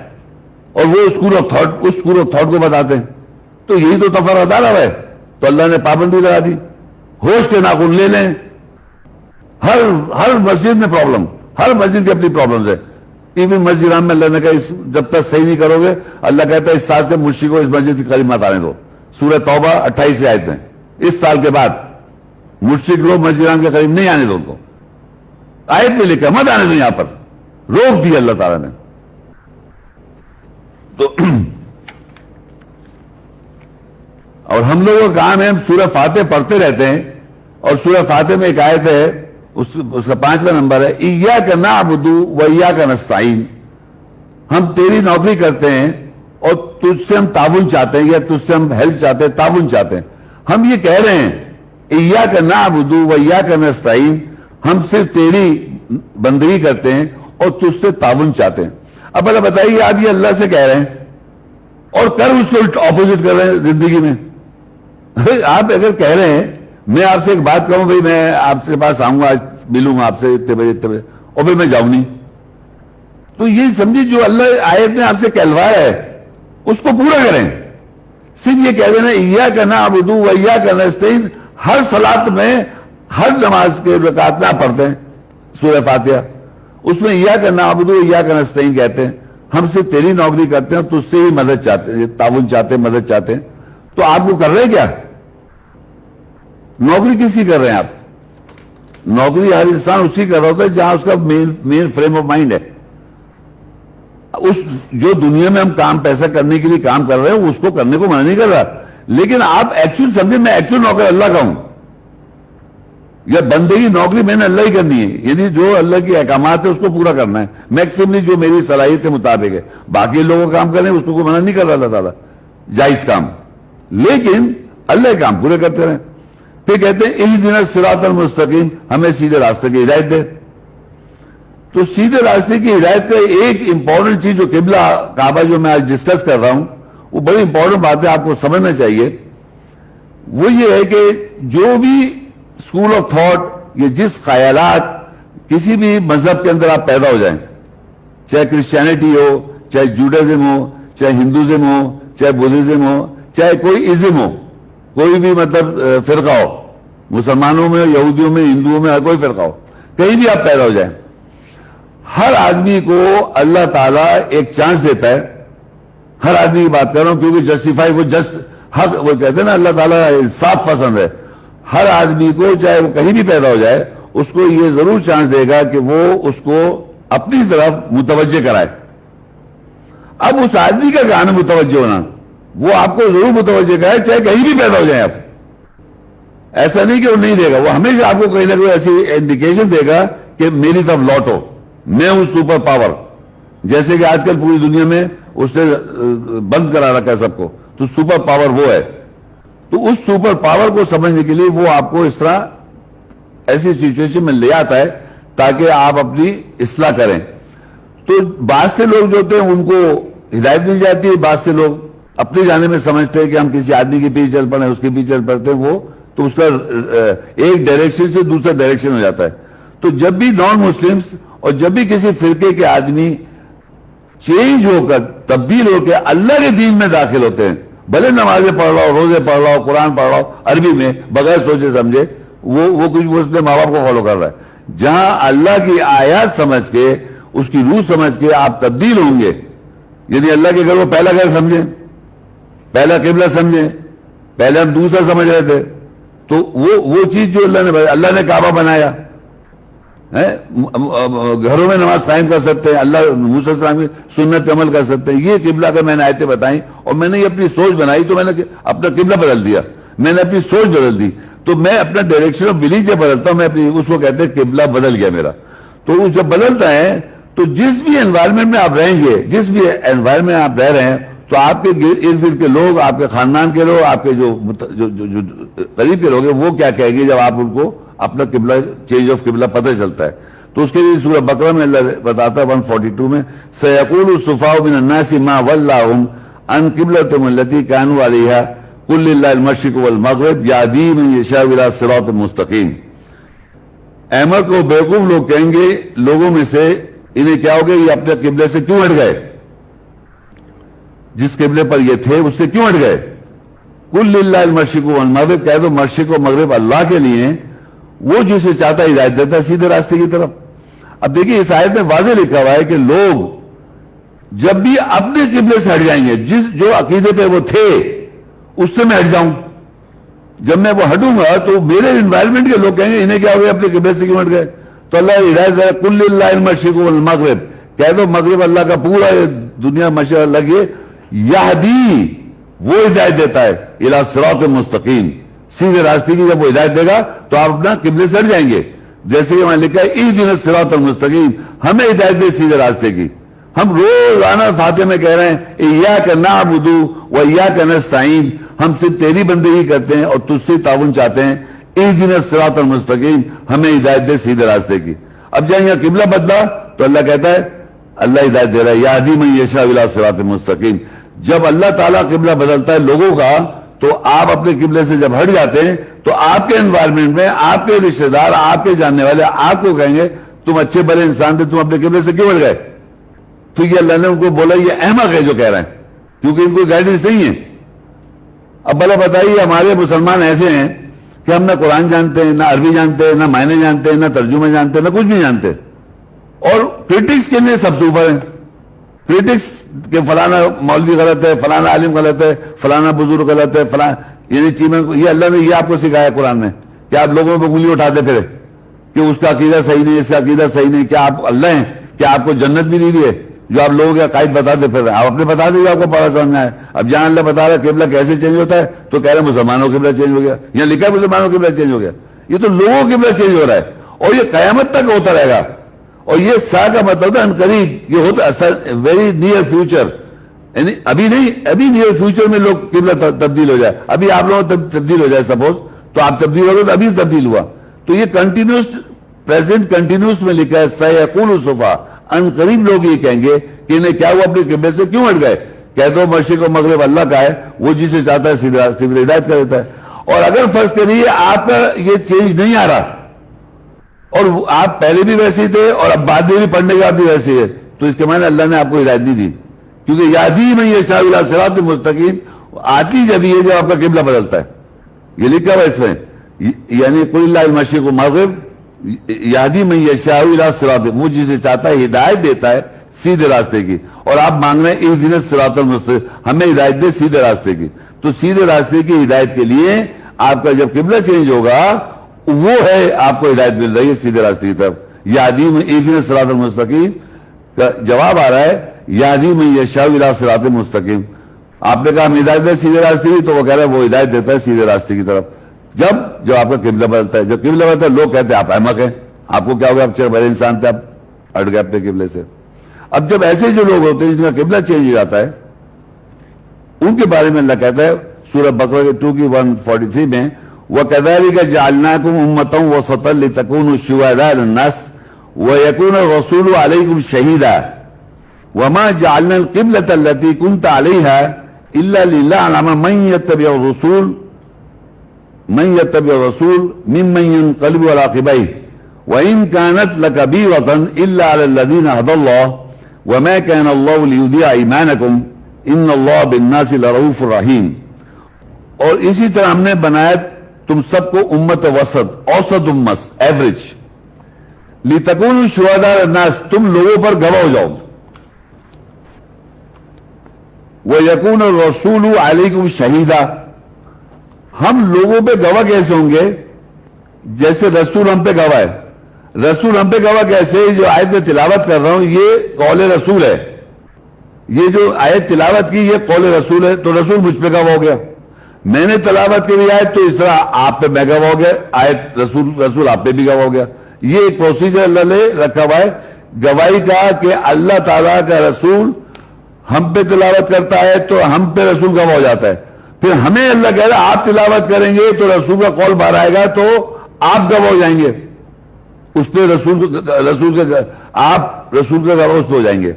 اور وہ اسکول آف تھاٹ کو بتاتے ہیں. تو یہی تو تفرقہ ہے. تو اللہ نے پابندی لگا دی, ہوش کے ناخن لے لیں. ہر مسجد میں پرابلم, ہر مسجد کی اپنی پرابلمز ہے. ایون مسجد حرام میں اللہ نے کہا جب تک صحیح نہیں کرو گے, اللہ کہتا ہے اس سال سے مشرکوں اس مسجد کے قریب مت آنے دو. سورہ توبہ 28 آیت میں, اس سال کے بعد مشرک لوگ مسجد حرام کے قریب نہیں آنے دو. ان کو آیت میں لکھا مت آنے دو, یہاں پر روک دی اللہ تعالیٰ نے. تو اور ہم لوگوں کا کام ہے, ہم سورہ فاتح پڑھتے رہتے ہیں, اور سورہ فاتح میں ایک آیت ہے, اس کا 5واں نمبر ہے, ایاک نعبد و ایاک نستعین. ہم تیری نوکری کرتے ہیں اور تجھ سے ہم تعاون چاہتے ہیں, یا تجھ سے ہم ہیلپ چاہتے ہیں, تعاون چاہتے ہیں. ہم یہ کہہ رہے ہیں ایاک نعبد و ایاک نستعین, ہم صرف تیری بندگی کرتے ہیں اور تجھ سے تعاون چاہتے ہیں. اب اللہ بتائیے, آپ یہ اللہ سے کہہ رہے ہیں اور کر اس کو اپوزٹ کر رہے ہیں زندگی میں. آپ اگر کہہ رہے ہیں میں آپ سے ایک بات کہوں, بھائی میں آپ کے پاس آؤں گا, آج ملوں گا آپ سے اتنے بجے, اور پھر میں جاؤں نہیں, تو یہ سمجھے جو اللہ آیت نے آپ سے کہلوایا ہے اس کو پورا کریں. صرف یہ کہہ دینا ایاک نعبد و ایاک نستعین, ہر صلاۃ میں ہر نماز کے رکعت میں آپ پڑھتے ہیں سورہ فاتحہ, اس میں ایاک نعبد و ایاک نستعین کہتے ہیں. ہم صرف تیری نوکری کرتے ہیں, تو اس سے ہی مدد چاہتے ہیں, تعاون چاہتے ہیں, مدد چاہتے ہیں. تو آپ کو کر رہے کیا؟ نوکری کس کی کر رہے ہیں آپ؟ نوکری ہر انسان اسی کر رہا ہوتا ہے جہاں اس کا مین فریم آف مائنڈ ہے. اس جو دنیا میں ہم کام پیسہ کرنے کے لیے کام کر رہے ہیں اس کو کرنے کو منع نہیں کر رہا, لیکن آپ ایکچوئل سمجھے میں ایکچوئل نوکر اللہ کا ہوں, یا بندگی نوکری میں نے اللہ ہی کرنی ہے, یعنی جو اللہ کے احکامات ہے اس کو پورا کرنا ہے میکسیملی جو میری صلاحیت کے مطابق ہے. باقی لوگوں کا کام کریں اس کو کوئی منع نہیں کر رہا اللہ تعالیٰ, جائز کام, لیکن اللہ کام پورے کرتے رہیں. پھر کہتے ہیں اہدنا الصراط المستقیم, ہمیں سیدھے راستے کی ہدایت دے. تو سیدھے راستے کی ہدایت کا ایک امپورٹنٹ چیز جو قبلہ کعبہ جو میں آج ڈسکس کر رہا ہوں, وہ بڑی امپورٹنٹ بات ہے, آپ کو سمجھنا چاہیے. وہ یہ ہے کہ جو بھی اسکول آف تھاٹ یا جس خیالات کسی بھی مذہب کے اندر آپ پیدا ہو جائیں, چاہے کرسچینٹی ہو, چاہے جوڈازم ہو, چاہے ہندوازم ہو, چاہے بدھزم ہو, چاہے کوئی ازم ہو, کوئی بھی مطلب فرقہ ہو, مسلمانوں میں, یہودیوں میں, ہندوؤں میں, ہر کوئی فرقہ ہو, کہیں بھی آپ پیدا ہو جائیں, ہر آدمی کو اللہ تعالیٰ ایک چانس دیتا ہے. ہر آدمی کی بات کر رہا ہوں کیونکہ جسٹیفائی, وہ جسٹ حق, وہ کہتے ہیں نا اللہ تعالیٰ انصاف پسند ہے. ہر آدمی کو چاہے وہ کہیں بھی پیدا ہو جائے اس کو یہ ضرور چانس دے گا کہ وہ اس کو اپنی طرف متوجہ کرائے. اب اس آدمی کا کہاں ہے متوجہ ہونا, وہ آپ کو ضرور متوجہ کرائے چاہے کہیں بھی پیدا ہو جائیں آپ. ایسا نہیں کہ وہ نہیں دے گا, وہ ہمیشہ آپ کو کہیں نہ کوئی ایسی انڈیکیشن دے گا کہ میری طرف لوٹو, میں ہوں سپر پاور. جیسے کہ آج کل پوری دنیا میں اس نے بند کرا رکھا ہے سب کو, تو سپر پاور وہ ہے. تو اس سپر پاور کو سمجھنے کے لیے وہ آپ کو اس طرح ایسی سچویشن میں لے آتا ہے تاکہ آپ اپنی اصلاح کریں. تو بعض سے لوگ جو ہوتے ہیں ان کو ہدایت مل جاتی ہے, بعض سے لوگ اپنی جانے میں سمجھتے ہیں کہ ہم کسی آدمی کے پیچھے چل پڑے, اس کے پیچھے چل پڑتے ہیں, وہ تو اس کا ایک ڈائریکشن سے دوسرا ڈائریکشن ہو جاتا ہے. تو جب بھی نان مسلمز اور جب بھی کسی فرقے کے آدمی چینج ہو کر, تبدیل ہو کے اللہ کے دین میں داخل ہوتے ہیں, بھلے نمازیں پڑھ رہا ہو, روزے پڑھ رہا ہو, قرآن پڑھ رہا ہو عربی میں بغیر سوچے سمجھے, وہ کچھ وہ اپنے ماں باپ کو فالو کر رہا ہے. جہاں اللہ کی آیات سمجھ کے, اس کی روح سمجھ کے آپ تبدیل ہوں گے, یعنی اللہ کے گھر وہ پہلا گھر سمجھیں, پہلا قبلہ سمجھیں, پہلے ہم دوسرا سمجھ رہے تھے, تو وہ چیز جو اللہ نے کعبہ بنایا, گھروں میں نماز قائم کر سکتے ہیں, اللہ موسیٰ علیہ السلام کی سنت عمل کر سکتے ہیں. یہ قبلہ کا میں نے آیتیں بتائیں اور میں نے یہ اپنی سوچ بنائی, تو میں نے اپنا قبلہ بدل دیا, میں نے اپنی سوچ بدل دی. تو میں اپنا ڈائریکشن آف بلیف جب بدلتا ہوں، میں اپنی اس کو کہتے ہیں قبلہ بدل گیا میرا. تو وہ جب بدلتا ہے تو جس بھی انوائرمنٹ میں آپ رہیں گے، جس بھی انوائرمنٹ میں آپ رہ رہے ہیں، تو آپ کے ارد گرد کے لوگ، آپ کے خاندان کے لوگ، آپ کے جو قریب کے لوگ ہیں، وہ کیا کہیں گے جب آپ ان کو اپنا قبلہ چینج آف قبلہ پتہ چلتا ہے. تو اس کے لیے سورہ بقرہ میں اللہ بتاتا ہے 142 میں سَيَقُولُ السُّفَهَاءُ مِنَ النَّاسِ مَا وَلَّاهُمْ عَنْ قِبْلَتِهِمُ الَّتِي كَانُوا عَلَيْهَا قُلْ لِلَّهِ الْمَشْرِقُ وَالْمَغْرِبُ يَهْدِي مَن يَشَاءُ إِلَىٰ صِرَاطٍ مُسْتَقِيمٍ. احمد کو بیوقوف لوگ کہیں گے لوگوں میں سے، انہیں کیا ہوگا یہ اپنے قبلے سے کیوں ہٹ گئے، جس قبلے پر یہ تھے اس سے کیوں ہٹ گئے. قُلْ لِلَّهِ الْمَشْرِقُ وَالْمَغْرِبُ، کہہ دو مشرق و مغرب اللہ کے لیے، وہ جسے چاہتا ہے ہدایت دیتا ہے سیدھے راستے کی طرف. اب دیکھیے اس آیت میں واضح لکھا ہوا ہے کہ لوگ جب بھی اپنے قبلے سے ہٹ جائیں گے، جو عقیدے پہ وہ تھے اس سے میں ہٹ جاؤں، جب میں وہ ہٹوں گا تو میرے انوائرمنٹ کے لوگ کہیں گے انہیں کیا ہو گیا، اپنے قبلے سے کیوں ہٹ گئے. تو اللہ ہدایت دے قل للہ المشرق والمغرب، کہہ دو مغرب اللہ کا پورا دنیا مشرق اللہ کی، یہدی وہ ہدایت دیتا ہے الی صراط مستقیم، سیدھے راستے کی. جب وہ ہدایت دے گا تو آپ اپنا قبلے سے ہٹ جائیں گے. جیسے کہ وہاں لکھا ہے اہدنا الصراط المستقیم، ہمیں ہدایت دے سیدھے راستے کی. ہم روزانہ فاتحہ میں کہہ رہے ہیں ایاک نعبد و ایاک نستعین، ہم صرف تیری بندگی کرتے ہیں اور تجھ سے تعاون چاہتے ہیں. اہدنا الصراط المستقیم، ہمیں ہدایت دے سیدھے راستے کی. اب جہاں یہاں قبلہ بدلا تو اللہ کہتا ہے، اللہ ہدایت دے رہا ہے یہدی من یشاء الی صراط مستقیم. جب اللہ تعالیٰ قبلہ بدلتا ہے لوگوں کا تو آپ اپنے قبلے سے جب ہٹ جاتے ہیں تو آپ کے انوائرمنٹ میں آپ کے رشتہ دار، آپ کے جاننے والے آپ کو کہیں گے تم اچھے بڑے انسان تھے، تم اپنے قبلے سے کیوں ہٹ گئے. تو یہ اللہ نے ان کو بولا یہ احمق ہے جو کہہ رہے ہیں، کیونکہ ان کو گائیڈنس نہیں ہے. اب بھلا بتائیے ہمارے مسلمان ایسے ہیں کہ ہم نہ قرآن جانتے ہیں، نہ عربی جانتے ہیں، نہ معنی جانتے ہیں، نہ ترجمہ جانتے ہیں، نہ کچھ نہیں جانتے، اور کرٹکس کے لیے سب سے اوپر ہیں. کرٹکس کہ فلانا مولوی غلط ہے، فلانا عالم غلط ہے، فلانا بزرگ غلط ہے، یعنی چیزیں یہ اللہ نے یہ آپ کو سکھایا قرآن میں کہ آپ لوگوں پہ انگلی اٹھاتے پھرے کہ اس کا عقیدہ صحیح نہیں، اس کا عقیدہ صحیح نہیں. کیا آپ اللہ ہیں؟ کیا آپ کو جنت بھی دی ہے جو آپ لوگوں کے عقائد بتاتے پھر رہے ہیں؟ آپ اپنے بتا دیں آپ کو پڑھا سمجھنا ہے. اب جہاں اللہ بتا رہا ہے قبلہ کیسے چینج ہوتا ہے تو کہہ رہے ہیں مسلمانوں کا قبلہ چینج ہو گیا، یہاں لکھا ہے مسلمانوں کا قبلہ چینج ہو گیا. یہ تو لوگوں کا قبلہ چینج ہو رہا ہے اور یہ قیامت تک ہوتا رہے گا. اور یہ سا کا مطلب ہے قریب، یہ ہوتا ویری نیئر فیوچر، یعنی ابھی نہیں، ابھی نیئر فیوچر میں لوگ قبلہ تبدیل ہو جائے. ابھی آپ لوگوں تبدیل ہو جائے سپوز، تو آپ تبدیل ہو گئے تو ابھی تبدیل ہوا. تو یہ کنٹینیوس پریزنٹ کنٹینیوس میں لکھا ہے سیقول السفہاء، ان قریب لوگ یہ کہیں گے کہ انہیں کیا ہوا اپنے قبلے سے کیوں ہٹ گئے. کہہ دو مشرق و مغرب اللہ کا ہے، وہ جسے چاہتا ہے سیدھے راستے پر ہدایت کر دیتا ہے. اور اگر فرض کریے آپ کا یہ چینج نہیں آ رہا اور آپ پہلے بھی ویسے تھے اور اب بعد میں بھی پڑھنے کے بعد بھی ویسے ہے، تو اس کے معنی اللہ نے آپ کو ہدایت نہیں دی، کیونکہ یہدی من یشاء الی صراط مستقیم آتی جب یہ جب آپ کا قبلہ بدلتا ہے. یہ لکھا ہوا اس میں، یعنی قل للہ المشرق والمغرب یہدی من یشاء الی صراط، وہ جسے چاہتا ہے ہدایت دیتا ہے سیدھے راستے کی. اور آپ مانگ رہے ہیں اہدنا الصراط المستقیم، ہمیں ہدایت دے سیدھے راستے کی. تو سیدھے راستے کی ہدایت کے لیے آپ کا جب قبلہ چینج ہوگا وہ ہے آپ کو ہدایت مل رہی ہے سیدھے راستے کی طرف. یہدی من اہدنا الصراط المستقیم کا جواب آ رہا ہے یہدی من یشاء الی صراط مستقیم. آپ نے کہا ہم ہدایت دے سیدھے راستے کی، تو وہ کہہ رہا ہے وہ ہدایت دیتا ہے سیدھے راستے کی طرف. جب آپ کا قبلہ بدلتا ہے، جب قبلہ بدلتا ہے لوگ کہتے ہیں آپ احمق ہیں، آپ کو کیا ہوگا، آپ بڑے انسان تھے، آپ ہٹ گئے اپنے قبلے سے. اب جب ایسے جو لوگ ہوتے ہیں جن کا قبلہ چینج ہو جاتا ہے ان کے بارے میں اللہ کہتا ہے سورہ بقرہ کے 2 کی 143 میں وَكَذَلِكَ جَعَلْنَاكُمْ أُمَّةً وَسَطًا لِتَكُونُوا شُهَدَاءَ عَلَى النَّاسِ وَيَكُونَ الرَّسُولُ عَلَيْكُمْ شَهِيدًا وَمَا جَعَلْنَا الْقِبْلَةَ الَّتِي كُنْتَ عَلَيْهَا إِلَّا لِنَعْلَمَ مَن يَتَّبِعُ الرَّسُولَ مِمَّن يَنقَلِبُ عَلَى عَقِبَيْهِ وَإِن كَانَتْ لَكَبِيرَةً إِلَّا عَلَى الَّذِينَ هَدَى اللَّهُ وَمَا كَانَ اللَّهُ لِيُضِيعَ إِيمَانَكُمْ إِنَّ اللَّهَ بِالنَّاسِ لَرَءُوفٌ رَحِيمٌ. اور اسی طرح ہم نے بنایا تم سب کو امت وسط، اوسط امت، ایوریج، لِتَكُونُوا شُهَدَاءَ عَلَى النَّاسِ، تم لوگوں پر گواہ ہو جاؤ. وَيَكُونَ الرَّسُولُ عَلَيْكُمْ شَهِيدًا، ہم لوگوں پہ گواہ کیسے ہوں گے؟ جیسے رسول ہم پہ گواہ ہے. رسول ہم پہ گواہ کیسے؟ جو آیت میں تلاوت کر رہا ہوں یہ قول رسول ہے، یہ جو آیت تلاوت کی یہ قول رسول ہے، تو رسول مجھ پہ گواہ ہو گیا. میں نے تلاوت کی آیت تو اس طرح آپ پہ میں گواہ ہو گیا, آیت رسول آپ پہ بھی گواہ ہو گیا. یہ ایک پروسیجر اللہ نے رکھا ہوا ہے گواہی کا کہ اللہ تعالیٰ کا رسول ہم پہ تلاوت کرتا ہے تو ہم پہ رسول گواہ ہو جاتا ہے. پھر ہمیں اللہ کہہ رہا ہے آپ تلاوت کریں گے تو رسول کا قول باہر آئے گا تو آپ گواہ ہو جائیں گے اس پہ, آپ رسول کا گواہ اس پہ ہو جائیں گے.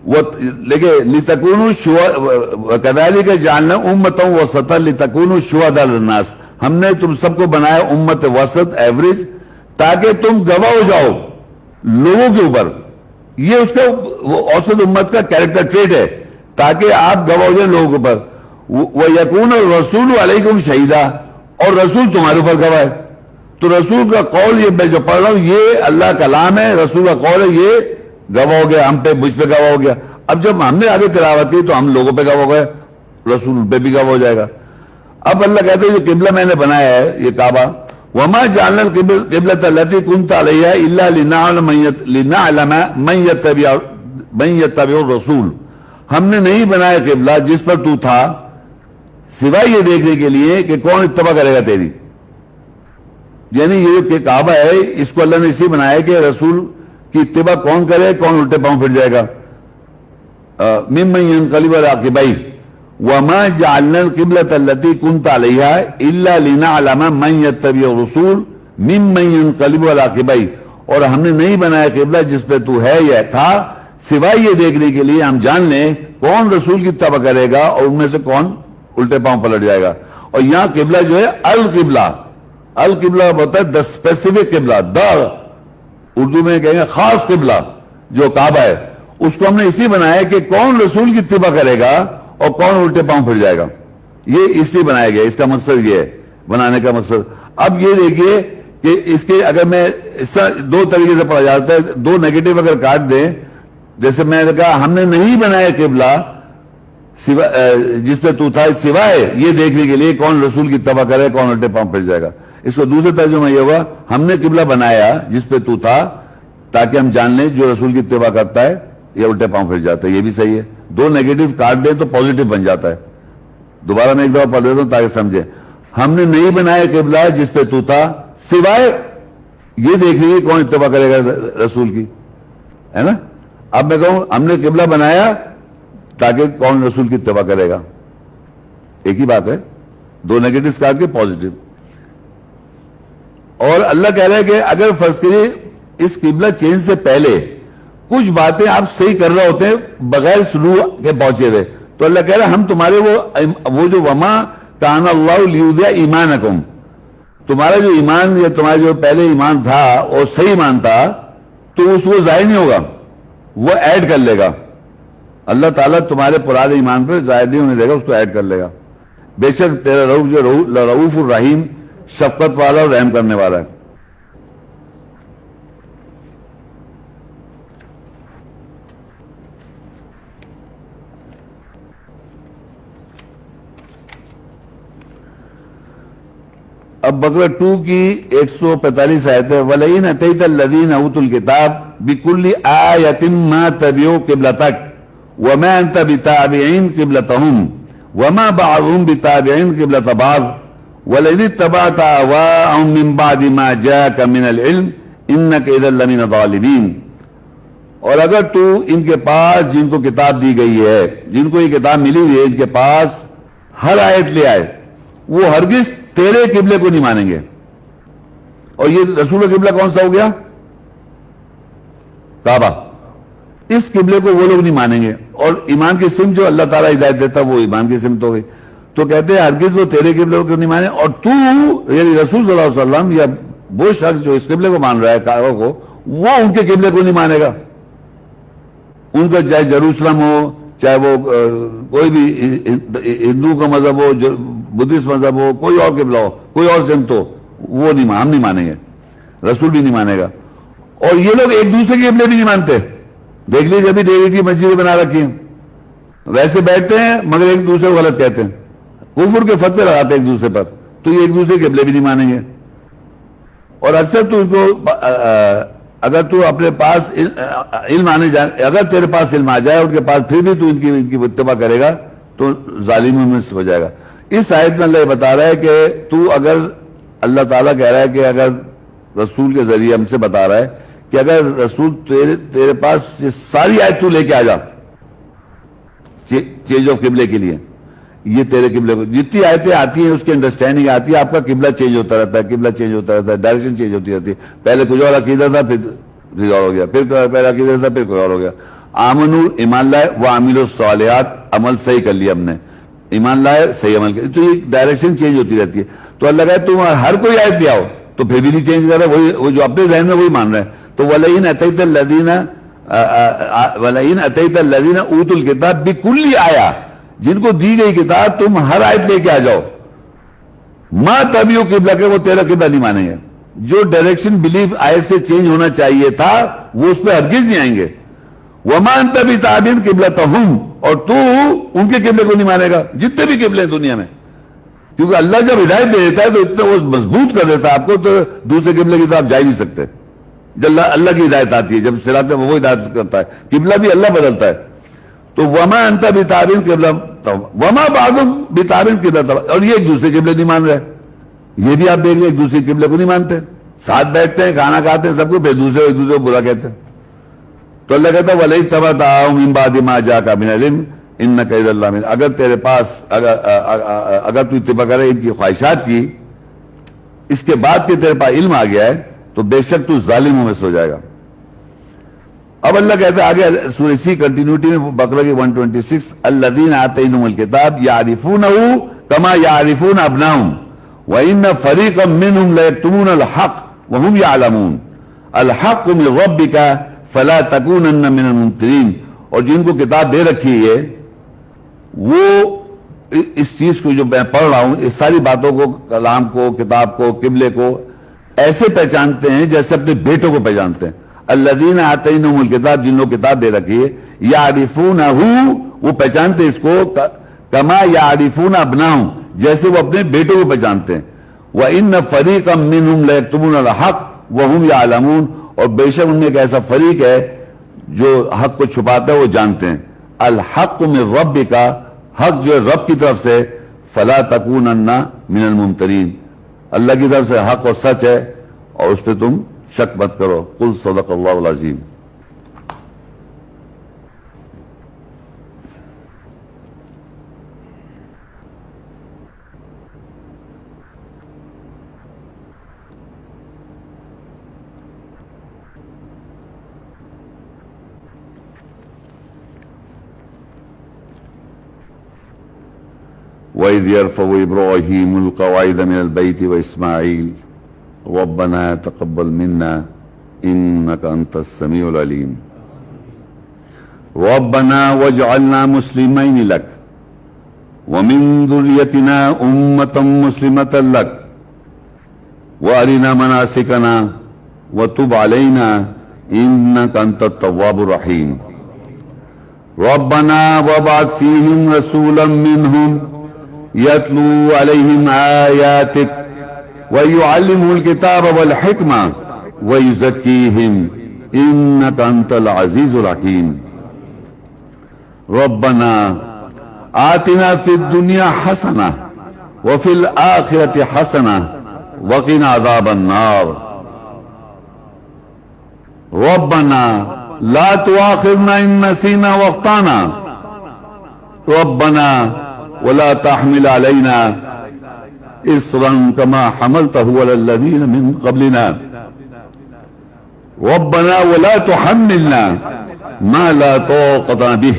لیکن لِتَكُونُوا كَذَلِكَ جَعَلْنَا أُمَّةً وَسَطًا لِتَكُونُوا شُهَدَاءَ عَلَى النَّاسِ, ہم نے تم سب کو بنایا امت وسط ایوریج تاکہ تم گواہ ہو جاؤ لوگوں کے اوپر. یہ اس کا اوسط امت کا کیریکٹر ٹریٹ ہے تاکہ آپ گواہ ہو جائیں لوگوں کے اوپر. وَيَكُونَ الرَّسُولُ عَلَيْكُمْ شَهِيدًا, اور رسول تمہارے اوپر گواہ ہے. تو رسول کا قول یہ میں جو پڑھ رہا ہوں یہ اللہ کلام ہے, رسول کا قول ہے, یہ گواہ ہو گیا, ہم پہ مجھ پہ گواہ ہو گیا. اب جب ہم نے آگے تلاوت کی تو ہم لوگوں پہ گواہ ہو گئے, رسول پہ بھی گواہ ہو جائے گا. اب اللہ کہتے ہیں جو قبلہ میں نے بنایا ہے یہ کعبہ, وَمَا جَعَلْنَا الْقِبْلَةَ الَّتِي كُنْتَ عَلَيْهَا إِلَّا لِنَعْلَمَ مَنْ يَتَّبِعُ الرَّسُولَ, ہم نے نہیں بنایا قبلہ جس پر تو تھا سوائے یہ دیکھنے کے لیے کہ کون اتباع کرے گا تیری. یعنی یہ جو کعبہ ہے اس کو اللہ نے اسی بنایا کہ رسول کی اتباع کون کرے, کون الٹے پاؤں پھر جائے گا. ممن ينقلب على عقبيه وما جعلنا القبلة التي كنت عليها الا لنعلم من يتبع الرسول ممن ينقلب على عقبيه, اور ہم نے نہیں بنایا قبلہ جس پہ تو ہے یا تھا سوائے یہ دیکھنے کے لیے ہم جان لیں کون رسول کی اتباع کرے گا اور ان میں سے کون الٹے پاؤں پلٹ جائے گا. اور یہاں قبلہ جو ہے القبلہ, القبلہ ہوتا ہے دا اسپیسیفک قبلہ, دا اردو میں کہیں گے خاص قبلہ جو کعبہ ہے, اس کو ہم نے اسی بنایا کہ کون رسول کی اتباع کرے گا اور کون الٹے پاؤں پھر جائے گا. یہ اس لیے بنایا گیا, اس کا مقصد یہ ہے بنانے کا مقصد. اب یہ دیکھیے کہ اس کے اگر میں اس طرح دو طریقے سے پڑھا جاتا ہے, دو نیگیٹو اگر کاٹ دیں, جیسے میں نے کہا ہم نے نہیں بنایا قبلہ جس پہ تو تھا سوائے یہ دیکھنے کے لیے کون رسول کی اتباع کرے کون الٹے پاؤں پھر جائے گا. اس کو دوسرے ترجمہ یہ ہوگا ہم نے قبلہ بنایا جس پہ تو تھا تاکہ ہم جان لیں جو رسول کی اتباع کرتا ہے یا الٹے پاؤں پھر جاتا ہے. یہ بھی صحیح ہے, دو نیگیٹو کاٹ دیں تو پازیٹو بن جاتا ہے. دوبارہ میں ایک دفعہ پڑھ دیتا ہوں تاکہ سمجھیں. ہم نے نہیں بنایا قبلہ جس پہ تو تھا سوائے یہ دیکھ لیجیے کون اتباع کرے گا رسول کی, ہے نا. اب میں کہوں ہم نے قبلہ بنایا تاکہ کون رسول کی اتباع کرے گا, ایک ہی بات ہے, دو نیگیٹو کاٹ کے پازیٹو. اور اللہ کہہ رہا ہے کہ اگر فرض کریے اس قبلہ چینج سے پہلے کچھ باتیں آپ صحیح کر رہے ہوتے ہیں بغیر سلوک کے پہنچے ہوئے, تو اللہ کہہ رہا ہے ہم تمہارے وہ جو وما کان اللہ لیودع ایمانکم, تمہارا جو ایمان یا تمہارا جو پہلے ایمان تھا اور صحیح ایمان تھا تو اس کو ضائع نہیں ہوگا, وہ ایڈ کر لے گا. اللہ تعالیٰ تمہارے پرانے ایمان پر ضائع نہیں ہونے دے گا, اس کو ایڈ کر لے گا. بے شک تیرا رؤوف جو رؤوف الرحیم شفقت والا اور رحم کرنے والا ہے. اب بقرہ 2 کی 145 آیت ہے, وَلَئِنْ أَتَيْتَ الَّذِينَ أُوتُوا الْكِتَابَ بِكُلِّ آيَةٍ مَا تَبِعُوا قِبْلَتَكَ وَمَا أَنْتَ بِتَابِعٍ قِبْلَتَهُمْ وَمَا بَعْضُهُمْ بِتَابِعٍ قِبْلَةَ بَعْضٍ وَلَئِنِ اتَّبَعْتَ أَهْوَاءَهُمْ مِنْ بَعْدِ مَا جَاءَكَ مِنَ الْعِلْمِ إِنَّكَ إِذًا لَمِنَ الظَّالِمِينَ. اور اگر تو ان کے پاس جن کو کتاب دی گئی ہے, جن کو یہ کتاب ملی ہوئی ہے, ان کے پاس ہر آیت لے آئے, وہ ہرگز تیرے قبلے کو نہیں مانیں گے. اور یہ رسول کا قبلہ کون سا ہو گیا؟ کعبہ. اس قبلے کو وہ لوگ نہیں مانیں گے. اور ایمان کی سمت جو اللہ تعالیٰ ہدایت دیتا وہ ایمان کی سمت ہو گئی. تو کہتے ہیں ہرگز وہ تیرے قبلے کو نہیں مانے, اور تو یعنی رسول صلی اللہ علیہ وسلم یا وہ شخص جو اس قبلے کو مان رہا ہے کعبہ کو, وہ ان کے قبلے کو نہیں مانے گا. ان کا چاہے جروسلم ہو, چاہے وہ کوئی بھی ہندو کا مذہب ہو, بدھسٹ مذہب ہو, کوئی اور قبلہ ہو, کوئی اور سمت ہو, وہ نہیں, ہم نہیں مانیں گے, رسول بھی نہیں مانے گا. اور یہ لوگ ایک دوسرے کے قبلے بھی نہیں مانتے. دیکھ لیجیے ابھی ڈیوڈ کی مسجدیں بنا رکھی ہیں, ویسے بیٹھتے ہیں مگر ایک دوسرے کو غلط کہتے ہیں, کفر کے فتوے لگاتے ہیں ایک دوسرے پر. تو یہ ایک دوسرے کے قبلے بھی نہیں مانیں گے. اور اکثر تو ان کو اگر تو اپنے پاس علم آنے جائے, اگر تیرے پاس علم آ جائے ان کے پاس, پھر بھی تو ان کی اتباع کرے گا تو ظالموں میں سے ہو جائے گا. اس آیت میں اللہ یہ بتا رہا ہے کہ تو اگر اللہ تعالیٰ کہہ رہا ہے کہ اگر رسول کے ذریعے ہم سے بتا رہا ہے کہ اگر رسول تیرے پاس یہ ساری آیت تو لے کے آ جا چینج آف قبلے کے لیے, یہ تیرے قبلے کو جتنی آیتیں آتی ہیں اس کی انڈرسٹینڈنگ آتی ہے, آپ کا قبلہ چینج ہوتا رہتا ہے, قبلہ چینج ہوتا رہتا ہے, ڈائریکشن چینج ہوتی رہتی ہے. پہلے کچھ اور عقیدہ تھا, پھر اور ہو گیا, پھر پہلا عقیدہ تھا, پھر کوئی اور ہو گیا. آمنو ایمان لائے, وہ عامل الصالحات عمل صحیح کر لیا ہم نے, ایمان لائے صحیح عمل کر, تو یہ ڈائریکشن چینج ہوتی رہتی ہے. تو اللہ کہے تم ہر کوئی آیت لے آؤ, تو پھر بھی نہیں چینج کر رہے, وہ جو اپنے ذہن میں وہی مان رہے ہیں. تو وَلَئِنْ أَتَيْتَ الَّذِينَ أُوتُوا الْكِتَابَ بِكُلِّ آیَةٍ, جن کو دی گئی کتاب تم ہر آیت لے کے آ جاؤ, مَا تَبِعُوا قِبْلَكَ, وہ تیرا قبلہ نہیں مانیں گے. جو ڈائریکشن بلیف آیت سے چینج ہونا چاہیے تھا وہ اس پہ ہرگز نہیں آئیں گے. وَمَا أَنْتَ بِتَابِعٍ قِبْلَتَهُمْ, اور تو ان کے قبلے کو نہیں مانے گا جتنے بھی قبلے ہیں دنیا میں, کیونکہ اللہ جب ہدایت دے دیتا ہے تو اتنا وہ مضبوط کر دیتا ہے آپ کو, تو دوسرے قبلے کی طرف جا ہی نہیں سکتے. جب اللہ کی ہدایت آتی ہے, جب صراط وہ ہدایت کرتا ہے, قبلہ بھی اللہ بدلتا ہے. تو وَمَا أَنْتَ بِتَابِعٍ قِبْلَتَهُمْ وَمَا بَعْضُهُمْ بِتَابِعٍ قِبْلَتَهُمْ, اور یہ ایک دوسرے قبلے نہیں مان رہے. یہ بھی آپ دیکھ لیں ایک دوسرے قبلے کو نہیں مانتے, ساتھ بیٹھتے ہیں, کھانا کھاتے ہیں سب کو, پھر دوسرے ایک دوسرے کو برا کہتے ہیں. تو اللہ کہتا ہے وَلَئِن اتَّبَعْتَ مِن بَعْدِ مَا جَاءَكَ مِنَ الْعِلْمِ إِنَّكَ إِذًا لَّمِنَ, اگر تیرے پاس اگر تو اتباع کرے ان کی خواہشات کی, اس کے بعد کہ تیرے پاس علم آ گیا ہے, تو بے شک تو ظالموں میں سے ہو جائے گا. اب اللہ کہتا ہے آگے سورہ سی کنٹینیوٹی میں بقرہ کی 126, الذین آتینہم الکتاب یعرفونہ کما یعرفون ابناہم وَإِنَّ فَرِيقًا مِّنْهُمْ لَيَكْتُمُونَ الْحَقَّ وَهُمْ يَعْلَمُونَ الْحَقُّ مِنْ رَبِّكَ فَلَا تَكُونَنَّ مِنَ الْمُمْتَرِينَ. اور جن کو کتاب دے رکھی ہے وہ اس چیز کو جو میں پڑھ رہا ہوں, اس ساری باتوں کو, کلام کو, کتاب کو, قبلے کو ایسے پہچانتے ہیں جیسے اپنے بیٹوں کو پہچانتے ہیں. الذین آتینہم الکتاب, جن کو کتاب دے رکھی ہے, یعرفونہ, وہ پہچانتے اس کو, کما یعرفون ابناہم, جیسے وہ اپنے بیٹوں کو پہچانتے ہیں. وَإِنَّ فَرِيقًا مِّنْهُمْ لَيَكْتُمُونَ الْحَقَّ وَهُمْ يَعْلَمُونَ, اور بے شک ان میں ایک ایسا فریق ہے جو حق کو چھپاتا ہے, وہ جانتے ہیں. الحق من ربک, حق جو ہے رب کی طرف سے, فلا تکونن من الممترین, اللہ کی طرف سے حق اور سچ ہے, اور اس پہ تم شک مت کرو. قل صدق اللہ العظیم. وَإِذْ يَرْفَعُ إِبْرَاهِيمُ الْقَوَاعِدَ مِنَ الْبَيْتِ وَإِسْمَاعِيلُ رَبَّنَا تَقَبَّلْ مِنَّا إِنَّكَ أَنْتَ السَّمِيعُ الْعَلِيمُ رَبَّنَا وَاجْعَلْنَا مُسْلِمَيْنِ لَكَ وَمِنْ ذُرِّيَّتِنَا أُمَّةً مُسْلِمَةً لَكَ وَأَرِنَا مَنَاسِكَنَا وَتُبْ عَلَيْنَا إِنَّكَ أَنْتَ التَّوَّابُ الرَّحِيمُ رَبَّنَا وَابْعَثْ فِيهِمْ رَسُولًا مِّنْهُمْ يَتْلُو عَلَيْهِمْ آيَاتِكَ وَيُعَلِّمُهُمُ الْكِتَابَ وَالْحِكْمَةَ وَيُزَكِّيهِمْ إِنَّكَ أَنْتَ الْعَزِيزُ الْحَكِيمُ رَبَّنَا آتِنَا فِي الدُّنْيَا حَسَنَةً وَفِي الْآخِرَةِ حَسَنَةً وَقِنَا عَذَابَ النَّارِ رَبَّنَا لا تؤاخذنا إن نسينا واخطأنا ربنا ولا تحمل علينا إصرا كما حملته على الذين من قبلنا ربنا ولا تحملنا ما لا طاقة به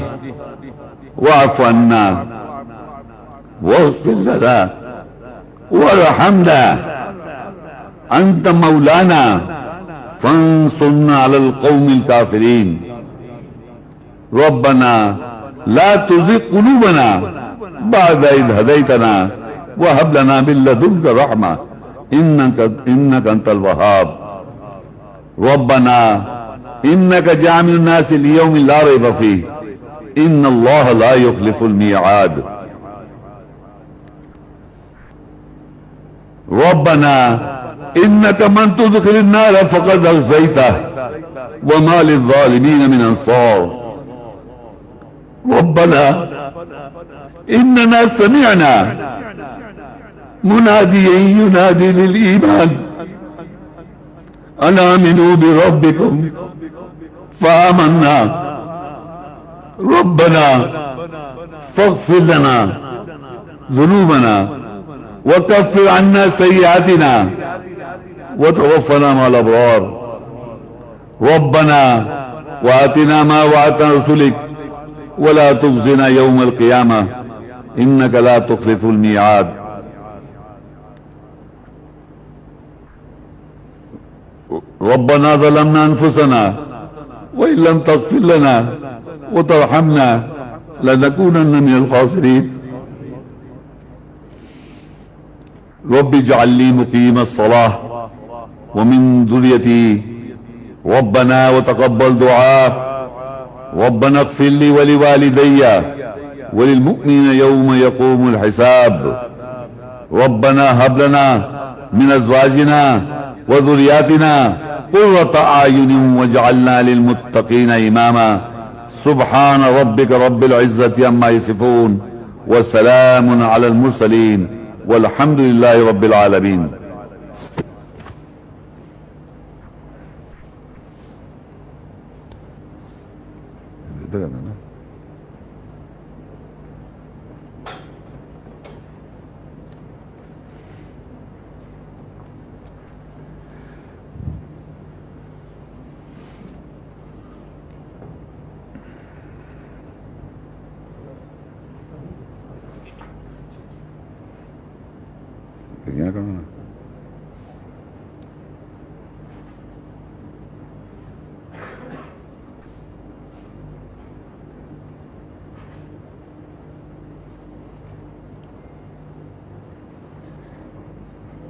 واعف عنا واغفر لنا وارحمنا أنت مولانا فانصرنا على القوم الكافرين ربنا لا تزغ قلوبنا بعد إذ هديتنا وهب لنا من لدنك رحمة إنك أنت الوهاب ربنا إنك جامع الناس ليوم لا ريب فيه إن الله لا يخلف الميعاد ربنا إنك من تدخل النار فقد أخزيته وما للظالمين من أنصار ربنا إننا سمعنا مناديا ينادي للإيمان أن آمنوا بربكم فآمنا ربنا فاغفر لنا ذنوبنا وكفر عنا سيئاتنا وتوفنا مع الأبرار ربنا وآتنا ما وعدتنا رسلك ولا تخزنا يوم القيامة إنك لا تخلف الميعاد. ربنا ظلمنا أنفسنا وإن لم تغفر لنا وترحمنا لنكونن من الخاسرين. رب اجعل لي مقيم الصلاة ومن ذريتي ربنا وتقبل دعاء ربنا اغفر لي ولوالدي وللمؤمنين يوم يقوم الحساب. ربنا هب لنا من أزواجنا وذرياتنا قرة أعين واجعلنا للمتقين إماما. سبحان ربك رب العزة عما يصفون وسلام على المرسلين والحمد لله رب العالمين.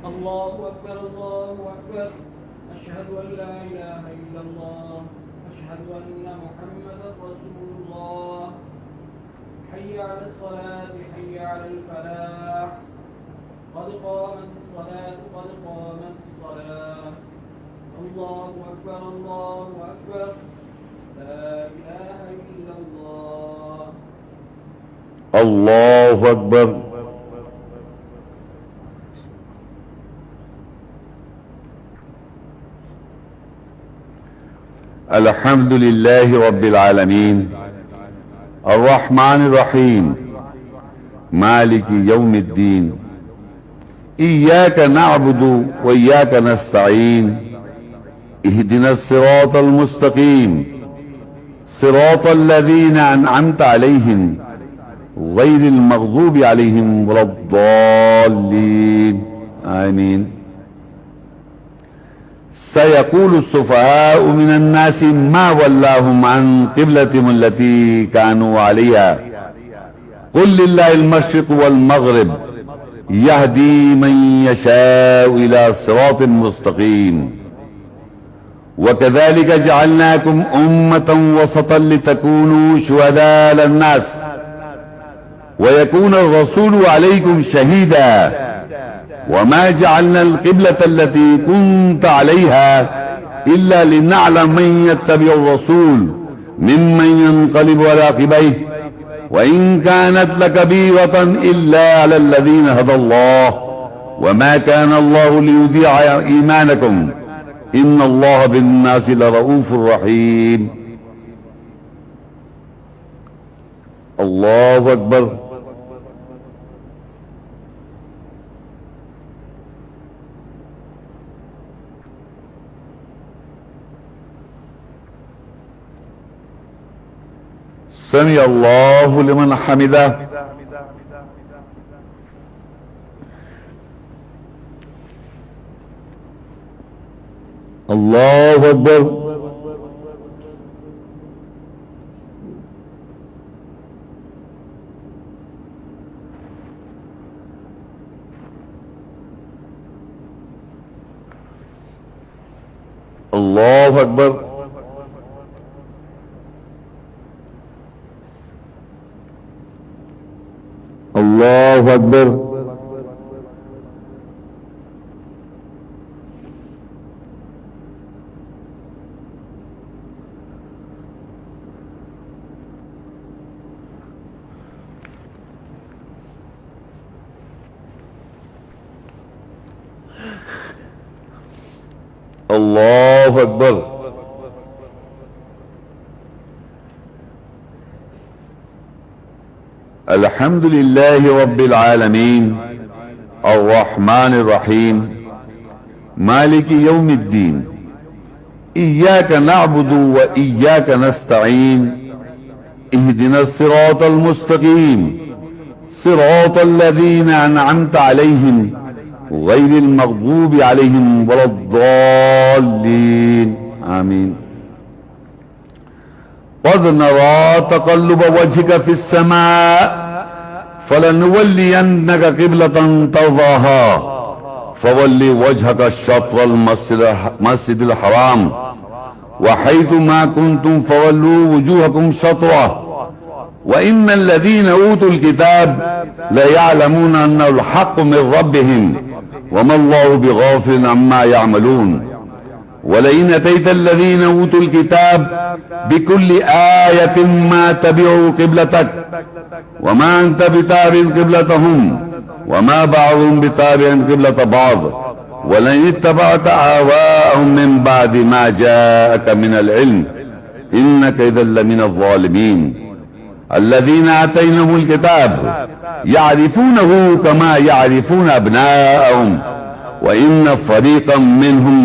الله أكبر الله أكبر أشهد أن لا إله إلا الله أشهد أن محمدا رسول الله حي على الصلاة حي على الفلاح قد قامت الصلاة قد قامت الصلاة الله أكبر الله أكبر لا إله إلا الله. الله أكبر. الحمد لله رب العالمين الرحمن الرحيم مالك يوم الدين إياك نعبد وإياك نستعين اهدنا الصراط المستقيم صراط الذين أنعمت عليهم غير المغضوب عليهم ولا الضالين آمين. سيقول السفهاء من الناس ما ولاهم عن قبلتهم التي كانوا عليها قل لله المشرق والمغرب يهدي من يشاء إلى صراط مستقيم. وكذلك جعلناكم أمة وسطا لتكونوا شهداء على الناس ويكون الرسول عليكم شهيدا وما جعلنا القبلة التي كنت عليها إلا لنعلم من يتبع الرسول ممن ينقلب على عقبيه وإن كانت لكبيرة إلا على الذين هدى الله وما كان الله ليضيع إيمانكم إن الله بالناس لرؤوف رحيم. الله أكبر. سمع الله لمن حمده. الله أكبر. الله أكبر. الله أكبر. اللہ اکبر. الحمد للہ رب العالمین الرحمن الرحیم مالک یوم الدین ایاک نعبد و ایاک نستعین اهدنا الصراط المستقیم صراط الذین انعمت علیہم غیر المغضوب علیہم ولا الضالین آمین. قد نرى تقلب وجهك في السماء فلنولينك قبلة ترضاها فول وجهك شطر المسجد الحرام وحيث ما كنتم فولوا وجوهكم شطره وإن الذين أوتوا الكتاب لا يعلمون أنه الحق من ربهم وما الله بغافل عما يعملون. ولئن أتيت الذين أوتوا الكتاب بكل آية ما تبعوا قبلتك وما أنت بتابع قبلتهم وما بعضهم بتابع قبلة بعض ولئن اتبعت أهواءهم من بعد ما جاءك من العلم إنك إذا لمن الظالمين. الذين آتيناهم الكتاب يعرفونه كما يعرفون أبناءهم وإن فريقا منهم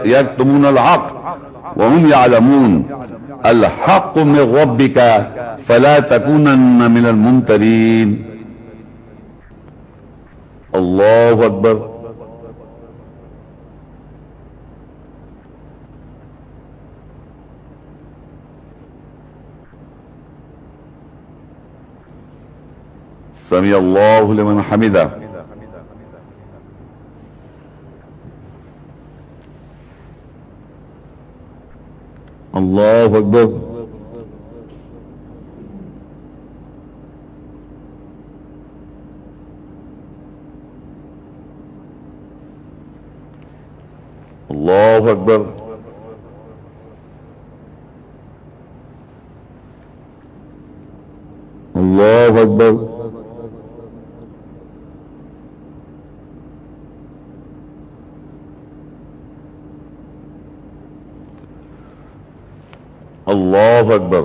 ليكتمون الحق وهم يعلمون. الحق من ربك فلا تكونن من الممترين. الله أكبر. سمع الله لمن حمده. اللہ اکبر. اللہ اکبر. اللہ اکبر. اللہ اکبر.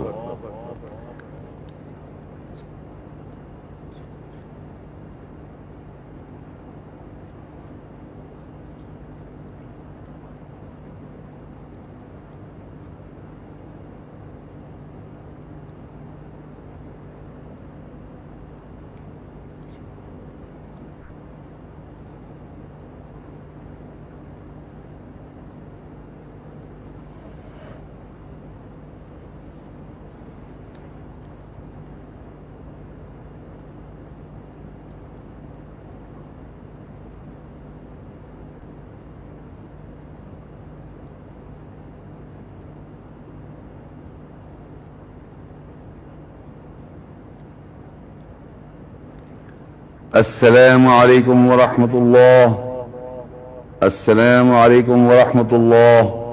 السلام علیکم ورحمۃ اللہ. السلام علیکم ورحمۃ اللہ.